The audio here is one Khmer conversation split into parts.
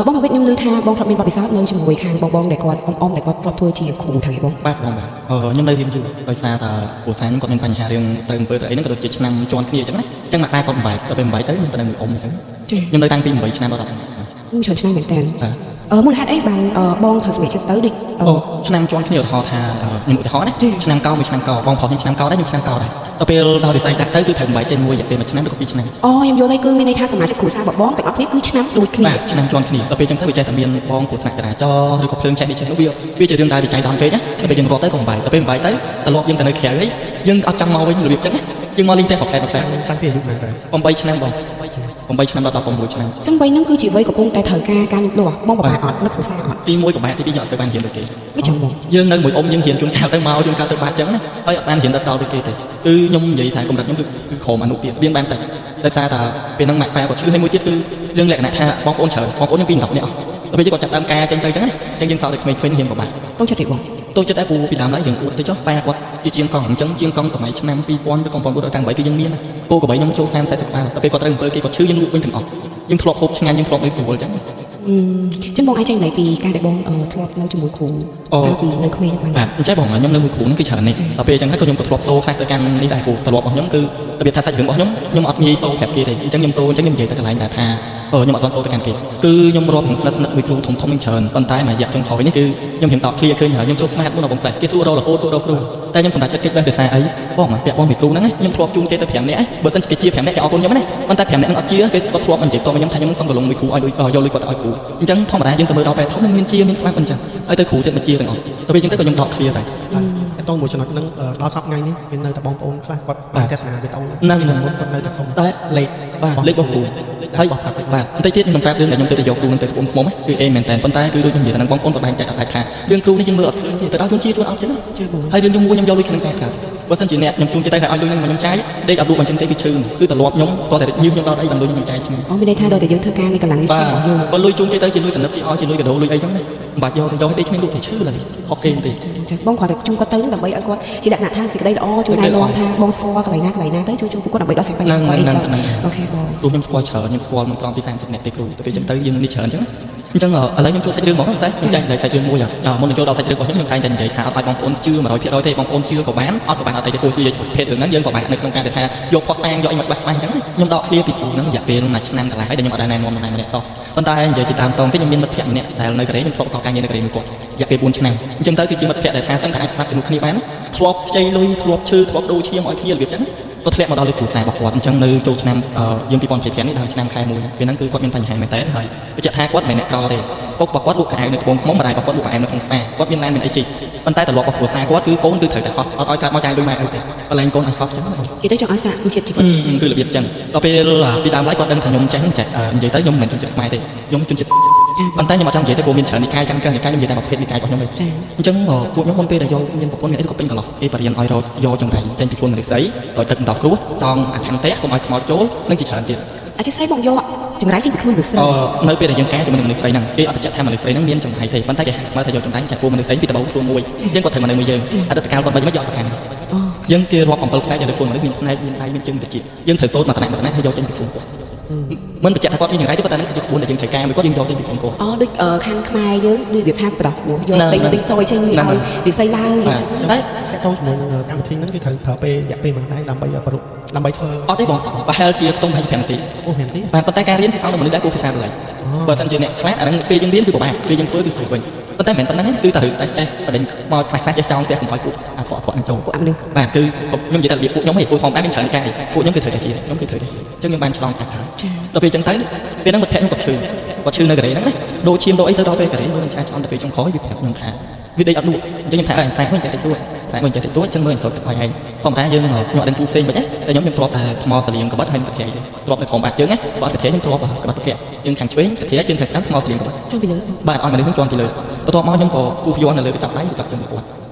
បងមកវិញខ្ញុំឮថាបងធ្លាប់មានបទពិសោធន៍នៅជាមួយខាងបងដែលគាត់អ៊ំដែលគាត់ធ្លាប់ធ្វើជាគ្រូថៃបងបាទបងបាទខ្ញុំនៅរៀនយូរដោយសារតែគ្រូសាស្ត្រខ្ញុំគាត់មានបញ្ហារឿងត្រូវអំពើទៅអីហ្នឹងក៏ដូចជាឆ្នាំជាន់គ្នាអញ្ចឹងណាអញ្ចឹងមកតែគាត់បំបែកទៅពេលបំបែកទៅខ្ញុំទៅនៅមួយអ៊ំអញ្ចឹងខ្ញុំនៅតាំងពី8ឆ្នាំដល់10ឆ្នាំច្រើនឆ្នាំមែនតើមូលហេតុអីបានបងធ្វើសម្រេចចិត្តទៅដូចឆ្នាំជាន់គ្នាឧទាហរណ៍ថាខ្ញុំឧទាហរណ៍ណាឆ្នាំកោមួយឆ្នាំកោបងប្រុសខ្ញុំឆ្នាំកោដែរខ្ញុំឆ្នាំកោដែរដល់ពេលដល់វិស័យដាក់ទៅគឺត្រូវបំបែកចេញមួយរយៈពេល1ឆ្នាំឬក៏2ឆ្នាំខ្ញុំយល់ហើយគឺមានន័យថាសមាជិកគ្រួសារបងទាំងអស់គ្នាគឺឆ្នាំដូចគ្នាបាទឆ្នាំជាន់គ្នាដល់ពេលអញ្ចឹងទៅវាចេះតែមានបងគ្រូថ្នាក់ចរាចរណ៍ឬក៏ភ្លើងឆេះនេះឆេះនោះវាជារឿងដែលវិច័យដល់ពេកណាដល់ពេលយើងរត់ទៅក៏បំបែកដល់ពេលបំបែកទៅត្រឡប់យើងទៅនៅក្រៅហើយយើងអត់ចង់មកវិញរបៀបអញ្ចឹងណាយើងមកលេងតែប្រកែកតាំងពីអាយុប៉ុន្មាន8ឆ្នាំបង8ឆ្នាំដល់16ឆ្នាំអញ្ចឹង3ហ្នឹងគឺជាវ័យកំពុងតែត្រូវការលូតលាស់បងប្រហែលអត់នៅគ្រួសារអត់ទី1ប្រហែលទី2ខ្ញុំអត់សូវបានរៀនដូចគេមិនចឹងបងយើងនៅមួយអ៊ំយើងរៀនជួនកាលទៅមកជួនកាលទៅបាត់អញ្ចឹងណាហើយអត់បានរៀនដល់ដូចគេទេគឺខ្ញុំនិយាយថាកម្រិតខ្ញុំគឺក្រមអនុទៀតរៀនបានតែដោយសារតែពេលហ្នឹងម៉ាក់ប៉ែគាត់ឈឺហើយមួយទៀតគឺរឿងលក្ខណៈថាបងប្អូនច្រើនបងប្អូនខ្ញុំពី10នាក់ដល់ពេលគាត់ចាប់ដើមការអញ្ចឹងទៅអញ្ចឹងណាអញ្ចឹងយើងសល់តែក្មេងៗរៀនពិបាកតូចចិត្តទេបងតូចចិត្តដែរពូពីដើមឡើយយើងអួតទៅចុះប៉ែគាត់ជាជាងកង់អញ្ចឹងជាងកង់សម័យឆ្នាំ2000ឬក៏1998គឺយើងមានគោក្របីខ្ញុំចូល30 40ក្បាលដល់ពេលគាត់ត្រូវអំពើគេគាត់ឈឺយើងលក់វិញទាំងអស់យើងធ្លាប់ហូបឆ្ងាញ់យើងធ្លាប់នៅស្រួលអញ្ចឹងចឹងបងអាចចេញ嚟ពីការដែលបងធ្លាប់នៅជាមួយគ្រូតាំងពីនៅក្មេងបានបាទអញ្ចឹងបងខ្ញុំនៅមួយគ្រូហ្នឹងគឺច្រើននេះដល់ពេលអញ្ចឹងហើយក៏ខ្ញុំក៏ធ្លាប់សូខ្លះទៅកាន់នេះដែរគ្រូទម្លាប់របស់ខ្ញុំគឺរបៀបថាសាច់រឿងរបស់ខ្ញុំអត់ងាយសូប្រាប់គេទេអញ្ចឹងខ្ញុំសូអញ្ចឹងខ្ញុំនិយាយទៅកន្លែងដែរថាខ្ញុំអត់ទាន់សូទៅកាន់គេគឺខ្ញុំរាប់នឹងស្និទ្ធមួយគ្រូធំៗច្រើនប៉ុន្តែមួយរយៈចុងក្រោយនេះគឺខ្ញុំហ៊ានដកឃ្លៀឃើញហើយខ្ញុំចូលស្មាតមុនដល់បងផ្លែគេសួររករហូតសួររកគ្រូតែខ្ញុំសម្រេចចិត្តគេបេះភាសាអីបងពាក់ព័ន្ធពីគ្រូហ្នឹងខ្ញុំធ្លាប់ជូនគេទៅ5នាក់បើមិនគេជា5នាក់គេអរគុណខ្ញុំណាប៉ុន្តែ5នាក់ហ្នឹងអត់ជាគេគាត់ធ្លាប់មិននិយាយតមកខ្ញុំថាខ្ញុំសុំកន្លងមួយគ្រូឲ្យយកលុយគាត់ទៅឲ្យគ្រូអញ្ចឹងធម្មតាយើងទៅមើលដល់ពេលធំមានជាមានស្លាប់អញ្ចឹងហើយទៅគ្រូទៀតមកជាទាំងអស់ទៅពេលអញ្ចឹងទៅក៏ខ្ញុំដកឃ្លៀដែរតោះមួយចំណុចហ្នឹងដល់សប្តាហ៍នេះមាននៅតែបងប្អូនខ្លះគាត់បានទស្សនាវីដេអូហ្នឹងសមុទ្រគាត់នៅតែសុំតែលេខបាទលេខរបស់គ្រូហើយបាទបន្តិចទៀតខ្ញុំប្រាប់រឿងដែលខ្ញុំទៅយកគ្រូនឹងទៅត្បូងខ្មុំគឺអេមែនតែប៉ុន្តែគឺដូចខ្ញុំនិយាយថាបងប្អូនក៏បែងចែកអត់ដាច់ថារឿងគ្រូនេះយើងមើលអត់ឃើញទេទៅដល់ជួនជាខ្លួនអត់ចឹងហើយរឿងខ្ញុំមួយខ្ញុំយកលុយក្នុងចែកកើតបើសិនជាអ្នកខ្ញុំជូនគេទៅឲ្យលុយនឹងខ្ញុំចាយដេកអត់លក់អញ្ចឹងទេគឺឈឺគឺត្រឡប់ខ្ញុំតតែញឹមខ្ញុំដល់អីបានលុយខ្ញុំចាយឈ្មោះមានន័យថាដល់តែយើងធ្វើការនេះកម្លាំងនេះឈឺបើលុយជូនគេទៅជាលុយតំណឹបគេឲ្យជាលុយកដោលុយអីចឹងណាមិនបាច់យកទៅយកឲ្យដេកគ្មានលក់តែឈឺឡើយខុសគេទេបងគាត់តែជូនគាត់ទៅដើម្បីឲ្យគាត់ជាលក្ខណៈថាសេចក្តីល្អជួយណែនាំថាបងស្គាល់កន្លែងណាទៅជួយគាត់ដើម្បីដោះស្រាយបញ្ហាគាត់អីចឹងអូខេបងព្រោះខ្ញុំស្គាល់ច្រើនខ្ញុំស្គាល់មិនត្រង់ពី30នាក់ទេគ្រូទៅពេលចឹងទៅយើងនេះច្រើនចឹងអញ្ចឹងឥឡូវខ្ញុំចូលសាច់រឿងមកតែខ្ញុំចាញ់សាច់រឿងមួយមុននឹងចូលដល់សាច់រឿងរបស់ខ្ញុំតែងតែនិយាយថាអត់ឲ្យបងប្អូនជឿ 100%ទេបងប្អូនជឿក៏បានអត់ក៏បានអត់អីទេព្រោះជាភេទរឿងហ្នឹងយើងពិបាកនៅក្នុងការដែលថាយកផុសតាំងយកអីមកច្បាស់អញ្ចឹងខ្ញុំដកឃ្លាពីគ្រូហ្នឹងរយៈពេល1ឆ្នាំកន្លះហើយដែលខ្ញុំអត់ដែលណែនាំនរណាម្នាក់សោះប៉ុន្តែនិយាយពីដើមតងទេខ្ញុំមានមិត្តភក្តិម្នាក់ដែលនៅកូរ៉េខ្ញុំធ្លាប់ប្រកបការងារនៅកូរ៉េមួយគាត់រយៈពេល4ឆ្នាំអញ្ចឹងទៅគឺជាមិត្តភក្តិដែលថាសឹងតែអាចស្ដាប់ជាមួយគ្នាបានធ្លាប់ខ្ចីលុយធ្លាប់ឈឺធ្លាប់ដូរឈាមឲ្យគ្នារបៀបអញ្ចឹងគាត់ធ្លាក់មកដល់លើគ្រូសារបស់គាត់អញ្ចឹងនៅចូលឆ្នាំយើង2025នេះដល់ឆ្នាំខែ1ពេលហ្នឹងគឺគាត់មានបញ្ហាមែនតើហើយបញ្ជាក់ថាគាត់មិនមែនអ្នកក្រទេពុករបស់គាត់លក់កៅអៅនៅត្បូងឃ្មុំម្ដាយរបស់គាត់លក់កៅអៅនៅក្នុងផ្សារគាត់មានឡានមានអីជីប៉ុន្តែត្រឡប់មកគ្រួសារគាត់គឺកូនគឺត្រូវតែហត់អត់ឲ្យកើតមកចាយលុយម៉ែឪទេបលែងកូនឲ្យហត់អញ្ចឹងគេទៅចង់ឲ្យសារជាតិជីវិតគឺរបៀបអញ្ចឹងដល់ពេលពីដើមឡើយគាត់ដឹងថាខ្ញុំចេះនិយាយទៅខ្ញុំមិនជនជាតិខ្មែរទេខ្ញុំជនជាតិប៉ុន្តែខ្ញុំអត់ចង់និយាយទៅព្រោះមានច្រើននិកាយចឹងនិកាយខ្ញុំនិយាយតែប្រភេទនិកាយរបស់ខ្ញុំទេអញ្ចឹងពួកខ្ញុំមុនពេលដែលយកមានប្រពន្ធមានអីក៏ពេញកន្លោះគេបរៀនឲ្យរកយកចង្រៃចេញពីខ្លួនមនុស្សស្រីឲ្យទឹកដល់គ្រោះចង់អាខន្តិកុំឲ្យខ្មោចចូលនឹងជាច្រើនទៀតអធិស្ឋានបងយកចង្រៃចេញពីខ្លួនមនុស្សស្រីនៅពេលដែលយើងកែជាមួយមនុស្សស្រីហ្នឹងគេអត់បញ្ជាក់ថាមនុស្សស្រីហ្នឹងមានចង្រៃទេប៉ុន្តែគេស្មើថាយកចង្រៃចាក់ពួកមនុស្សស្រីពីដបខ្លួនមួយយើងគាត់ត្រូវមកនៅមួយយើងអត្តកាលគាត់មិនយកប្រកាន់យើងគេរាប់7ផ្នែកនៅលើខ្លួនមនុស្សមានផ្នែកមានដៃមានជើងតិចយើងត្រូវសូត្រមួយផ្នែកហើយយកចេញពីខ្លួនគាត់មិនបញ្ជាក់ថាគាត់មានចង្រៃទេប៉ុន្តែហ្នឹងគឺជាក្បួនដែលយើងត្រូវការមួយគាត់យើងយកចេញពីខ្លួនគាត់ដូចខាងខ្មែរយើងដូចវាផាបបដោះខ្ពស់យកទិញសយចេញឲ្យរិស័យឡើងតែតើជាមួយនឹងកម្មវិធីហ្នឹងគឺត្រូវប្រើពេលរយៈពេលមួយដែរដើម្បីធ្វើអត់ទេបងប្រហែលជាខ្ទង់5នាទី5នាទីបាទប៉ុន្តែការរៀនគឺសងមនុស្សដែរគួរភាសាឡើយបើសិនជាអ្នកខ្លះអាហ្នឹងពេលយើងរៀនគឺពិបាកពេលយើងធ្វើគឺស្រួលវិញប៉ុន្តែមិនប៉ុណ្ណឹងគឺត្រូវតែចេះបដិញមកខ្លះចេះចង់ផ្ទះកុំឲ្យពួកអាក្រក់នឹងចូលពួកមនុស្សបាទគឺខ្ញុំនិយាយតែរបៀបពួកខ្ញុំឯងពួកធម្មតាមានច្រើនកាយពួកខ្ញុំគឺត្រូវតែរៀនខ្ញុំគឺត្រូវតែអញ្ចឹងខ្ញុំបានឆ្លងកាត់ហើយដល់ពេលអញ្ចឹងទៅពេលហ្នឹងមិត្តភក្តិខ្ញុំគាត់ឈឺនៅកូរ៉េហ្នឹងណាដូរឈាមដូរអីទៅដល់ពេលកូរ៉េមើលនឹងឆ្អែតឆ្អន់ទៅពេលចុងក្រោយវាប្រាប់ខ្ញុំថាវាដេកអត់លក់អញ្ចឹងខ្ញុំថាសាវិញចេះតិចតួចតែមិនចេះតិចតួចអញ្ចឹងមើលអសរទឹកឲ្យឯងធម្មតាយើងខ្ញុំអត់ដឹងគ្រូផ្សេងមិនទេតែខ្ញុំទ្រាំតែថ្មសលៀងក្បិតហើយកាធិទេទ្រាំនៅក្រុមបាត់ជើងណាបាត់កាធិខ្ញុំទ្រាំក្បិតប្រកាយើងខាងឆ្វេងកាធិជើងខាងស្ដាំថ្មសលៀងក្បិតជាប់ពីលើបាទឲ្យមនុស្សខ្ញុំជាប់ពីលើបន្ទាប់មកខ្ញុំក៏គូសយន់នៅលើកញ្ចក់ដៃកញ្ចក់ជើងគាត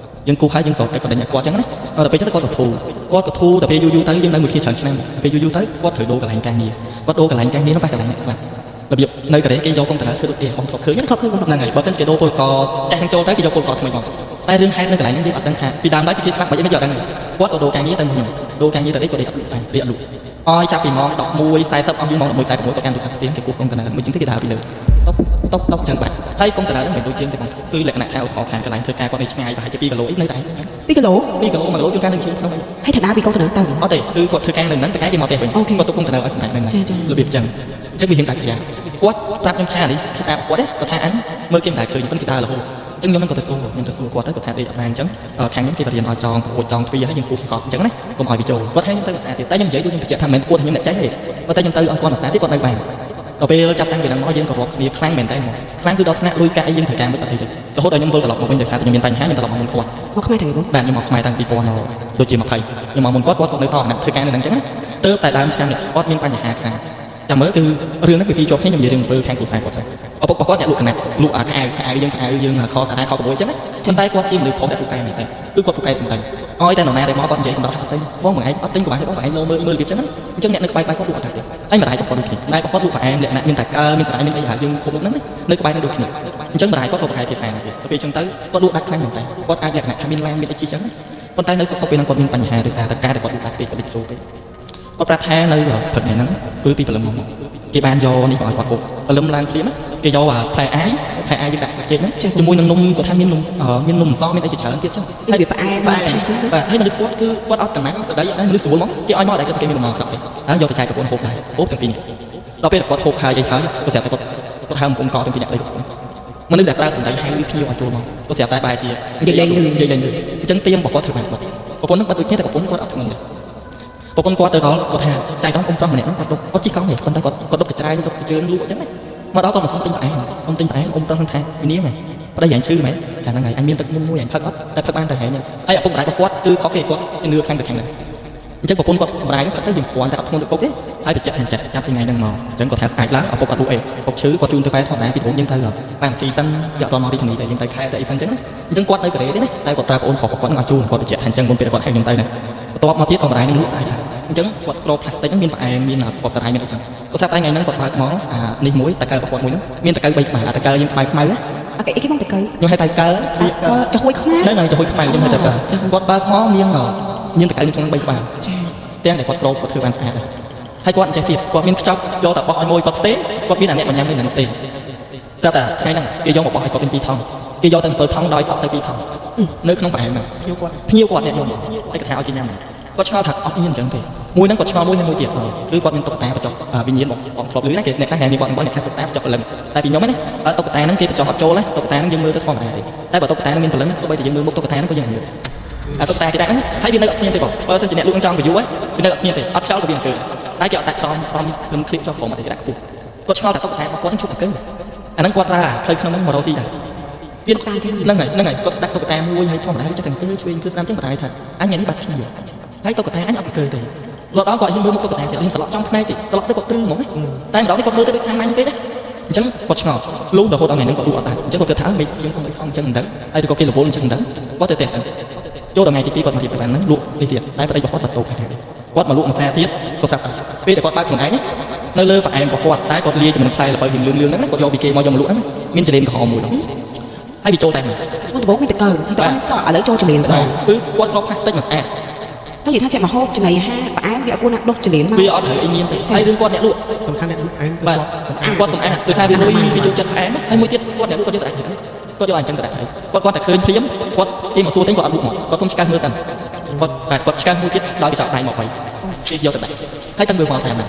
់យើងគូសហើយយើងស្រោចទឹកបដិញ្ញាគាត់អញ្ចឹងណាដល់ពេលអញ្ចឹងគាត់ក៏ធូរដល់ពេលយូរទៅយើងនៅមួយគ្នាច្រើនឆ្នាំពេលយូរទៅគាត់ត្រូវដូរកន្លែងការងារគាត់ដូរកន្លែងការងារនោះប៉ះកន្លែងអ្នកខ្លះរបៀបនៅកូរ៉េគេយកកុំព្យូទ័រធ្វើដូចទេបងធ្លាប់ឃើញហ្នឹងហើយបើមិនគេដូរពលករចាស់នឹងចូលទៅគេយកពលករថ្មីមកតែរឿងហេតុនៅកន្លែងនេះយើងអត់ដឹងថាពីដើមឡើយគេស្លាប់មិនយើងអត់ដឹងគាត់ក៏ដូរការងារទៅខ្ញុំដូរការងារទៅនេះក៏ដេកអត់លក់ដែរដេកអត់លក់អោយចាប់ពីម៉ោង11:40អស់យូរម៉ោង11:46ក៏កាន់ទូរស័ព្ទស្ទៀងគេគោះកុំព្យូទ័រមួយជាងទៀតគេដើរពីលើ តុកចឹងបាទហើយកុំតើនឹងមិនដូចជាងទេបងគឺលក្ខណៈថាឧទាហរណ៍ថាកន្លែងធ្វើការគាត់នៅឆ្ងាយប្រហែលជា2គីឡូអីនៅតែ2គីឡូ1គីឡូជួនកាលនឹងជិះក្នុងអី ហើយថាពីកុំតើទៅអត់ទេគឺគាត់ធ្វើការនៅហ្នឹងតែគេមកផ្ទះវិញគាត់ទុកកុំតើឲ្យសម្រាប់នៅហ្នឹងរបៀបចឹងវារៀងតែស្យាគាត់ប្រាប់ខ្ញុំថានេះភាសាគាត់គាត់ថាអញមើលគេមិនដែលឃើញប៉ុន្តែគេដើររហូតអញ្ចឹងខ្ញុំក៏ទៅសួរគាត់ទៅគាត់ថាទេអត់បានអញ្ចឹងខាងខ្ញុំគេទៅរៀនឲ្យចងប្រួចចងទ្វារហើយយើងគូស្កប់អញ្ចឹងណាកុំឲ្យវាចូលគាត់ថាខ្ញុំទៅភាសាទៀតតែខ្ញុំនិយាយដូចខ្ញុំបញ្ជាក់ថាមិនមែនពួតខ្ញុំអ្នកចេះទេប៉ុន្តែខ្ញុំទៅឲ្យគាត់ភាសាទៀតគាត់នៅបានដល់ពេលចាប់តាំងពីហ្នឹងមកយើងក៏រាប់គ្នាខ្លាំងមែនតើមកខ្លាំងគឺដល់ថ្នាក់លុយកាក់អីយើងត្រូវការមិនអត់អីទេរហូតដល់ខ្ញុំវិលត្រឡប់មកវិញដោយសារតែខ្ញុំមានបញ្ហាខ្ញុំត្រឡប់មកមុនគាត់មកខ្មែរទៅបងបាទខ្ញុំមកខ្មែរតាំងពី2000ដូចជា20ខ្ញុំមកមុនគាត់នៅតអាណត្តិធ្វើការនៅហ្នឹងអញ្ចឹងណាទៅតែដើមឆ្នាំនេះគាត់មានបញ្ហាខ្លាំងចាំមើលគឺរឿងហ្នឹងពីពីជាប់គ្នាខ្ញុំនិយាយរឿងអំពើខាងគ្រួសារគាត់ស្អីឪពុកគាត់អ្នកលក់កណាត់លក់ខៅយើងខសារ៉ាខក្បួយអញ្ចឹងណាចឹងតែគាត់ជាមនុស្សប្រុសដែលពូកែមែនតើគឺគាត់ពូកែសំដីឲ្យតែនរណាដែលមកគាត់និយាយកំដៅថាទិញបងមួយឯងអត់ទិញកុំឲ្យបងឯងលោមើលពីចឹងណាអញ្ចឹងអ្នកនៅក្បែរគាត់លក់អត់ដែរទេហើយម្ដាយគាត់ដូចគ្នាម្ដាយគាត់លក់ប្រអែមលក្ខណៈមានតែមានស្រ័យមានអីហើយយើងគ្រប់ហ្នឹងនៅក្បែរនឹងដូចគ្នាអញ្ចឹងម្ដាយគាត់ក៏ប្រកែភាសាទៀតទៅពេលអញ្ចឹងទៅគាត់លក់ដាច់ខ្លាំងមែនតើគាត់អាចលក្ខណៈថាមានឡានមានអីជាចឹងប៉ុន្តែនៅសុខពេលហ្នឹងគាត់មានបញ្ហាដោយសារតែការដែលគាត់លក់ដាច់ពេកគាត់ដូចពេកគាត់ប្រាប់ថានៅព្រឹកហ្នឹងគឺពីព្រលឹមមកគេបានយកនេះក៏ឲ្យគាត់ហូបព្រលឹមឡើងភ្លាមគេយកផ្លែអាយយើងដាក់សាច់ចេកហ្នឹងជាមួយនឹងនំគាត់ថាមាននំអសមានអីជាច្រើនទៀតចឹងហើយវាផ្អែមបាទអញ្ចឹងបាទហើយមនុស្សគាត់គឺគាត់អត់តំណែងស្ដីមនុស្សស្រួលមកគេឲ្យមកតែគេមាននំអក្រក់ទេហើយយកទៅចែកប្រពន្ធហូបដែរហូបទាំងពីរនេះដល់ពេលគាត់ហូបហើយអីហើយគាត់ស្រាប់តែគាត់ហៅប្រពន្ធកទាំងពីរអ្នកទៅមនុស្សដែលប្រើសម្ដីហៅភ្ញៀវឲ្យចូលមកគាត់ស្រាប់តែបែរជានិយាយលេងអញ្ចឹងទៀមរបស់គាត់ធ្វើបានគាត់ប្រពន្ធនឹងបាត់ដូចគ្នាតែប្រពន្ធគាត់អត់ធ្ងន់ទេប្រពន្ធគាត់ទៅដល់គាត់ថាចែកដល់អ៊ំប្រុសម្នាក់ហ្នឹងគាត់ជិះកង់ទេប៉ុន្តែគាត់ដុតកញ្ច្រែងដុតកញ្ជើងលក់អញ្ចឹងមកដល់គាត់មកសុំទិញផ្អែមអ៊ំប្រុសហ្នឹងថាវិនាងហ្នឹងប្តីអញឈឺមែនកាលហ្នឹងហើយអញមានទឹកមុនមួយអញផឹកអត់តែផឹកបានតែហែងហើយឪពុកម្ដាយរបស់គាត់គឺខុសគេគាត់ជំនឿខាងទៅខាងហ្នឹងអញ្ចឹងប្រពន្ធគាត់ម្ដាយគាត់ទៅយើងគ្រាន់តែអត់ធ្ងន់ដូចពុកទេហើយបញ្ជាក់ថាចាប់ពីថ្ងៃហ្នឹងមកអញ្ចឹងគាត់ថាស្អាតឡើងឪពុកអត់លក់អីពុកឈឺគាត់ជូនទៅបែរធម្មតាពីព្រោះយើងទៅបានស៊ីសិនយកតមករីធានីតែយើងទៅខែតែអីសិនអញ្ចឹងអញ្ចឹងគាត់នៅកូរ៉េទេណាតែគាត់ប្រើប្អូនប្រុសគាត់មកជូនគាត់បញ្ជាក់ថាអញ្ចឹងមុនពេលគាត់ហៅខ្ញុំទៅណាបន្ទាប់មកទៀតក៏ម្ដាយនឹងលក់ស្អាតអញ្ចឹងគាត់ក្របផ្លាស្ទិកហ្នឹងមានផ្អែមមានខបសារ៉ាយមានអីចឹងគាត់ស្រាប់តែថ្ងៃហ្នឹងគាត់បើកមកនេះមួយតកៅរបស់គាត់មួយហ្នឹងមានតកៅ3ក្បាលតកៅយើងខ្មៅណាអូខេគេមកតកៅខ្ញុំហៅតកៅចំហួយខ្មៅហ្នឹងហើយចំហួយខ្មៅខ្ញុំហៅតកៅគាត់បើកមកមានតកៅក្នុង3ក្បាលចាទាំងតែគាត់ក្របគាត់ធ្វើបានស្អាតហើយគាត់អញ្ចេះទៀតគាត់មានខ្ចប់យកតែបោះឲ្យមួយគាត់ផ្សេងគាត់មានអាអ្នកបញ្ញាមាននឹងផ្សេងស្រាប់តែថ្ងៃហ្នឹងគេយកមកបោះឲ្យគាត់ទាំង2ថងគេយកទៅ7ថងដោយសក់ទៅ2ថងនៅក្នុងប្រហែលហ្នឹងភ្ញៀវគាត់អ្នកយកមកហើយគាត់ថាឲ្យគេញ៉ាំគាត់ឆ្ងល់ថាអត់មានអញ្ចឹងទេមួយហ្នឹងគាត់ឆ្ងល់មួយហើយមួយទៀតគឺគាត់មានតុក្កតាបញ្ចុះវិញ្ញាណបងធ្លាប់ឮណាគេអ្នកខ្លះមានបងអ្នកខ្លះតុក្កតាបញ្ចុះព្រលឹងតែពីខ្ញុំហ្នឹងតុក្កតាហ្នឹងគេបញ្ចុះអត់ចូលទេតុក្កតាហ្នឹងយើងមើលទៅធម្មតាទេតែបើតុក្កតាហ្នឹងមានព្រលឹងសូម្បីតែយើងមើលមុខតុក្កតាហ្នឹងក៏យើងមើលតុក្កតាគេដាក់ហ្នឹងហើយវានៅអត់ស្ងៀមទេបងបើសិនជាអ្នកលក់ចង់បញ្យូរវានៅអត់ស្ងៀមទេអត់ខ្យល់ក៏វាអង្គើតែគេអត់ដាក់ក្រំត្រឹមคลิปចុះក្រោមអត់ទេដាក់ខ្ពស់គាត់ឆ្ងល់ថាតុក្កតារបស់គាត់ឈប់អង្គើអាហ្នឹងគាត់ប្រើផ្លូវក្នុងហ្នឹងមករកស៊ីដែរវាហ្នឹងហើយគាត់ដាក់តុក្កតាមួយហើយធម្មតាវាចេះតែអង្គើឆ្វេងគឺស្ដាំចឹងបដាយថាអញថ្ងៃនេះបាត់គ្នាហើយតុក្កតាអញអត់អង្គើទេរត់ដល់គាត់យើងមើលមុខតុក្កតាទៀតយើងស្លប់ចំភ្នែកទៀតស្លប់ទៅគាត់ព្រឺហ្មងតែម្ដងនេះគាត់មើលទៅដូចសាមញ្ញពេកណាអញ្ចឹងគាត់ឆ្ងល់លុះរហូតដល់ថ្ងៃហ្នឹងគាត់លក់អត់ដែរអញ្ចឹងគាត់គិតថាមេយើងខ្ញុំអញ្ចឹងមិនដឹងហើយក៏គេរវល់អញ្ចឹងមិនដឹងគាត់ទៅផ្ទះសិនចូលដល់ថ្ងៃទី2គាត់មករៀបបានហ្នឹងលក់នេះទៀតតែប្តីរបស់គាត់បាត់តោខាគាត់មកលក់មួយសាទៀតគាត់ស្រាប់តែពេលតែគាត់បើកខ្លួនឯងនៅលើផ្អែមរបស់គាត់តែគាត់លាយជាមួយផ្លែល្បើលឿងហ្នឹងគាត់យកពីគេមកយកមកលក់ហ្នឹងមានចរេនក្រហមមួយដល់ហើយវាចូលតែហ្នឹងដំបូងមានតកៅហើយតើសក់ឥឡូវចូលចរេនម្ដងគឺគាត់គ្របផ្លាស្ទិកមកស្អាតទៅនិយាយថាចេះមកហូបចំណីអាហារផ្អែមវាអត់គួរណាស់ដុសចរេនមកវាអត់ត្រូវអីមានទេហើយរឿងគាត់អ្នកលក់សំខាន់អ្នកលក់ផ្អែមគឺគាត់សម្អាតដោយសារវាលុយវាចូលចិត្តផ្អែមហើយមួយទៀតគាត់អ្នកលក់គាត់យកតែគាត់យកអញ្ចឹងទៅដាក់គាត់តែឃើញភ្លាមគាត់គេមកសួរតែគាត់អត់លក់មកគាត់សុំឆ្កឹះមើលសិនគាត់ឆ្កឹះមួយទៀតដល់គេចាប់ដៃមកហើយគេយកទៅដាក់ហើយតែមើលមកតាមហ្នឹង